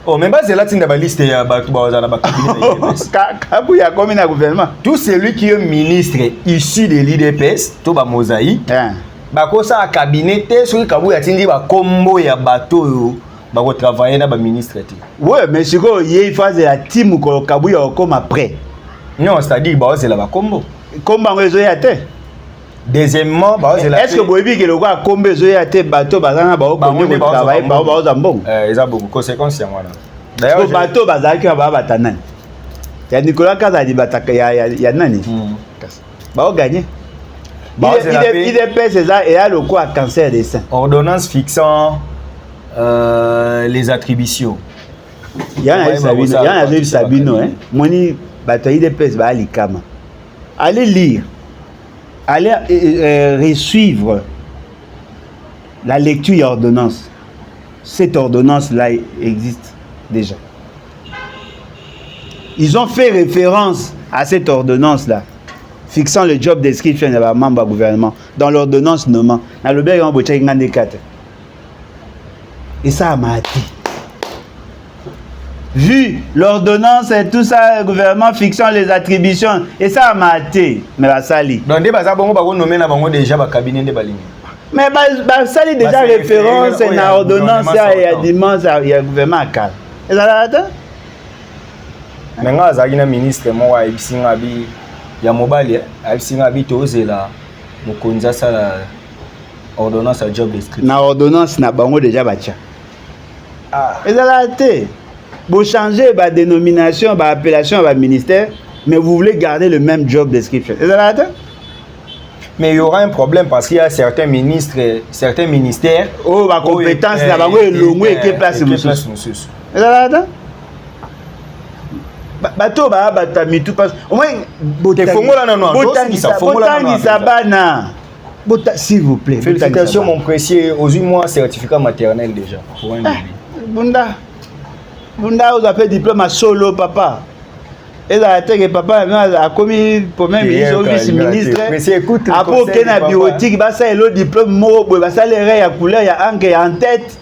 Oh, même pas c'est là tinda ba liste ya batu ba ozana ba cabinet. Kabu ya komi na gouvernement. Tout celui qui est ministre issu de l'IDPS, to ba mosaïque. Ba ko sa cabinet te soki kabu ya tindi ba kombo ya bato yo ba ko travailler na ba ministre te. Ouais, mais siko yé phase ya team ko kabu ya comme après. Non, c'est-à-dire ba ozela ba kombo. Komba ngo ezoya te. Deuxièmement, est-ce que boyebi ke lokwa kombe ezoya te bato bazana ba ko travailler ba oza mbongo. Eza beaucoup conséquence ya wana. D'ailleurs, bato bazaki ba batanani. Ya Nicolas Kazadi bataka ya nani? Ba o gagner. IDPS et a le quoi cancer des seins. Ordonnance fixant les attributions. Il y a un Sabino, hein. Moni bato IDPS ba alikama. Allez lire. Allez resuivre la lecture et ordonnance. Cette ordonnance-là existe déjà. Ils ont fait référence à cette ordonnance-là, fixant le job description de la membre du gouvernement dans l'ordonnance nommant. Et ça m'a dit. Vu l'ordonnance et tout ça, le gouvernement fixant les attributions, et ça m'a été, mais la sali. Donc, des bazar bongo bago nommé na bango déjà ba cabinet de balingi. Mais bah sali déjà référence et na ordonnance et à dimanche il y a gouvernement à calme. Et ça là. Mais nga azaki ministre mo wa ibisinga bi ya mobali ibisinga bi tozela mokonza sala ordonnance à job description. Na ordonnance na bango déjà bacha. Et ça là té. Vous changez la dénomination, l'appellation à ministère, mais vous voulez garder le même job description. Est-ce que ça va? Mais il y aura un problème parce qu'il y a certains ministres, certains ministères. Oh, ma compétence, là, bah, oui, l'homme qui est placé. Est-ce que ça va? Bato ba batami tout passe. Au moins, s'il vous plaît. Félicitations mon précieux, aux 8 mois certificat maternel déjà pour un bébé. Bunda. Bunda vous avez diplôme à solo papa. Et là que papa a commis premier ministre vice-ministre. Après aucun biotique, bah ça le diplôme mo, bah ça les rayons à couleur, il y a un en tête.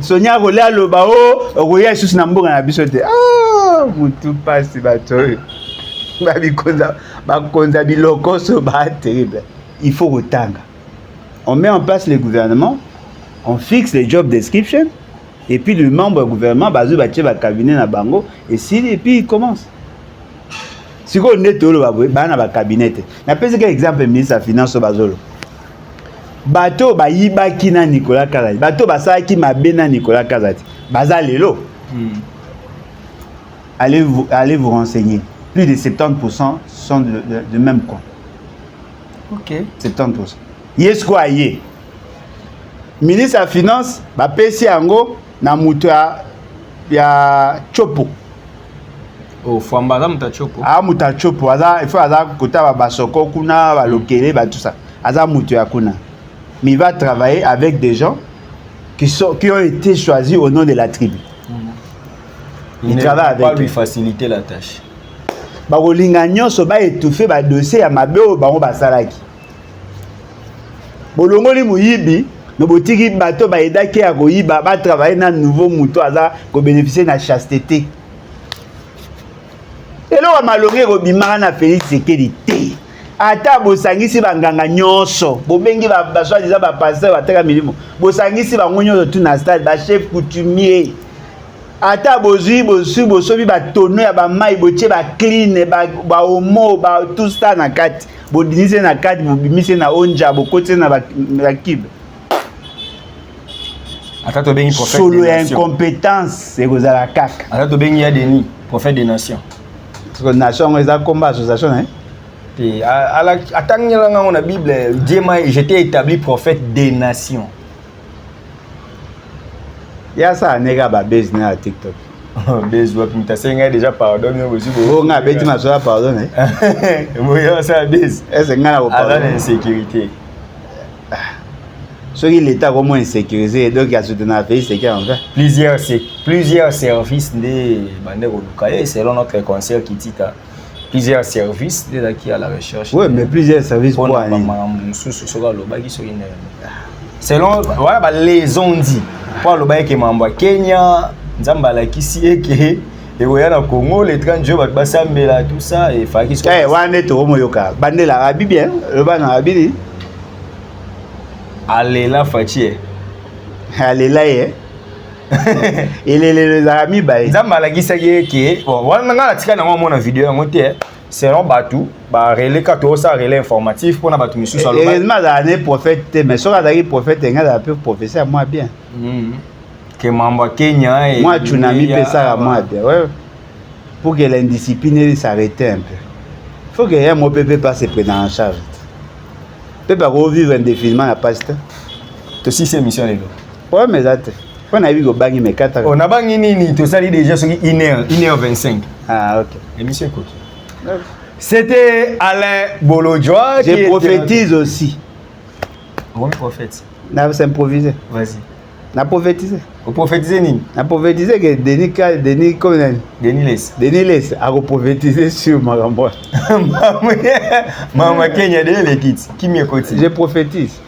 Sonia Rola le bao, Roya sous Nambour na bisote. Ah, mutu passe bato. Ba konza biloko so ba terrible. Il faut retanga. On met en place le gouvernement, on fixe les job descriptions. Et puis le membre du gouvernement, bazou bache ba cabinet na bango et puis il commence. Si on est tout le ba cabinet. Na pese que exemple ministre des finances bazolo. Bato ba yibaki na Nicolas Kazadi. Bato ba saki mabe na Nicolas Kazadi. Baza lelo. Allez vous renseigner. Plus de 70% sont de même compte. OK. 70%. Yes quoi yé. Ministre des finances ba pesi yango na mutu ya chopo. Oh, Fambara muta chopo. Ah, muta chopo. Il faut aza kota ba basoko kuna ba lokele ba tout ça. Aza mutu ya kuna. Mais il va travailler avec des gens qui ont été choisis au nom de la tribu. Il travaille avec. Pas lui faciliter la tâche. Ba rolinga nyonso ba étouffer ba dossier ya mabeo ba ba salaki. Bolongoli muyibi no botiki bato ba edaki ya koyiba ba travailler na nouveau muto aza ko bénéficier na chasteté. Elo wa malongi ko bimaka na Félix Sekedi te. Ata bosangisi banganga nyonso, bobengi ba soi disant ba pasteur ba teka milimo. Bosangisi ba ngonyo tout na stade ba chef coutumier. Ata bosobi ba tono ya ba mai botie ba clean ba homo ba tout ça na kati. Bodinise na kati bobimise na onja bokote na ba kibe. Atato bengi prophète solo des nations. Solo incompétence, c'est que la cac. Atato bengi ya Denis, prophète des nations. Parce que nation est un combat association hein. Et attends dans la Bible, Dieu m'a j'étais établi prophète des nations. Il y a ça nègre ba business à TikTok. Bezwa pinta senga déjà pardon mais aussi bon nga beti ma sola pardon hein. Moya ça base. Est-ce nga na pardon insécurité. Ceux qui l'État comment insécurisé donc il y a soutenir la pays c'est qui en fait plusieurs services de bandero locaye selon notre conseil qui dit plusieurs services de qui à la recherche. Oui, mais plusieurs services pour aller. Selon voilà les on dit pour le bail que mamba Kenya Nzamba la kisi eke et voyant na Congo les 30 jours ba sambela tout ça et fa ki eh wane to moyoka bandela abi bien le bana abi allez la fatie allez là et les amis ba Nzamba la kisi eke bon wana ngala tika na mona vidéo yango te selon Batou ba relais kato ça relais informatif pour na Batou misu solo heureusement la année prophète mais sur la prophète ngala peut prophétie à moi bien que Mamba Kenya et moi tsunami peut ça à moi bien ouais pour que l'indiscipline s'arrête un peu il faut que un mot peut pas se prendre en charge peut pas revivre indéfiniment la paste to si c'est mission les ouais mais ça on a vu go bangi mais 4 on a bangi nini to sali déjà sur 1h25 ah OK émission écoute c'était Alain Bolodjoa je prophétise aussi bon prophète n'a pas improvisé vas-y n'a prophétisé vous prophétisez nini n'a prophétisé que Denis comme Denis laisse à prophétiser sur Marambo Mama Kenya de l'équipe qui m'écoute je prophétise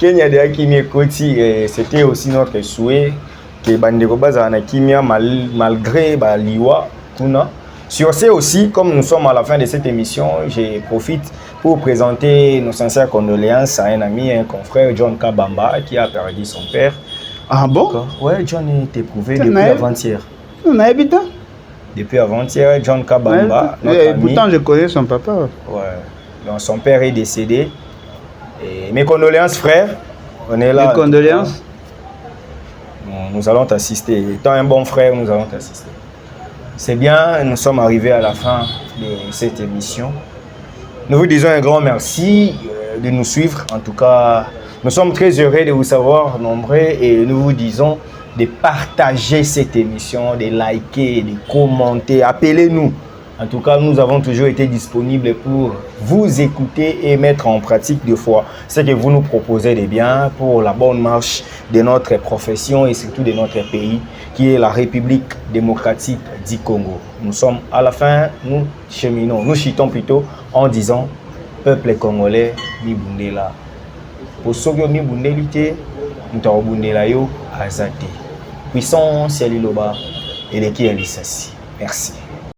Kenya de qui m'écoute c'était aussi notre souhait que bandeko bazana kimia malgré ba liwa kuna. Sur ce aussi, comme nous sommes à la fin de cette émission, je profite pour présenter nos sincères condoléances à un ami, un confrère, John Kabamba, qui a perdu son père. Ah bon? Oui, John est éprouvé depuis avant-hier. On a habité? Depuis avant-hier, John Kabamba, notre ami. Pourtant, je connais son papa. Ouais. Donc, son père est décédé. Et mes condoléances, frère. On est là. Mes condoléances. Nous allons t'assister. Étant un bon frère, nous allons t'assister. C'est bien, nous sommes arrivés à la fin de cette émission. Nous vous disons un grand merci de nous suivre. En tout cas, nous sommes très heureux de vous savoir nombreux et nous vous disons de partager cette émission, de liker, de commenter. Appelez-nous. En tout cas, nous avons toujours été disponibles pour vous écouter et mettre en pratique de foi ce que vous nous proposez de bien pour la bonne marche de notre profession et surtout de notre pays, qui est la République démocratique du Congo. Nous sommes à la fin, nous cheminons, nous chitons plutôt en disant peuple congolais, mi bundela. Pour ceux qui mi bundelité, nous t'avons bundela yo azate. Puissance, c'est l'iloba et les qui est l'issassi. Merci.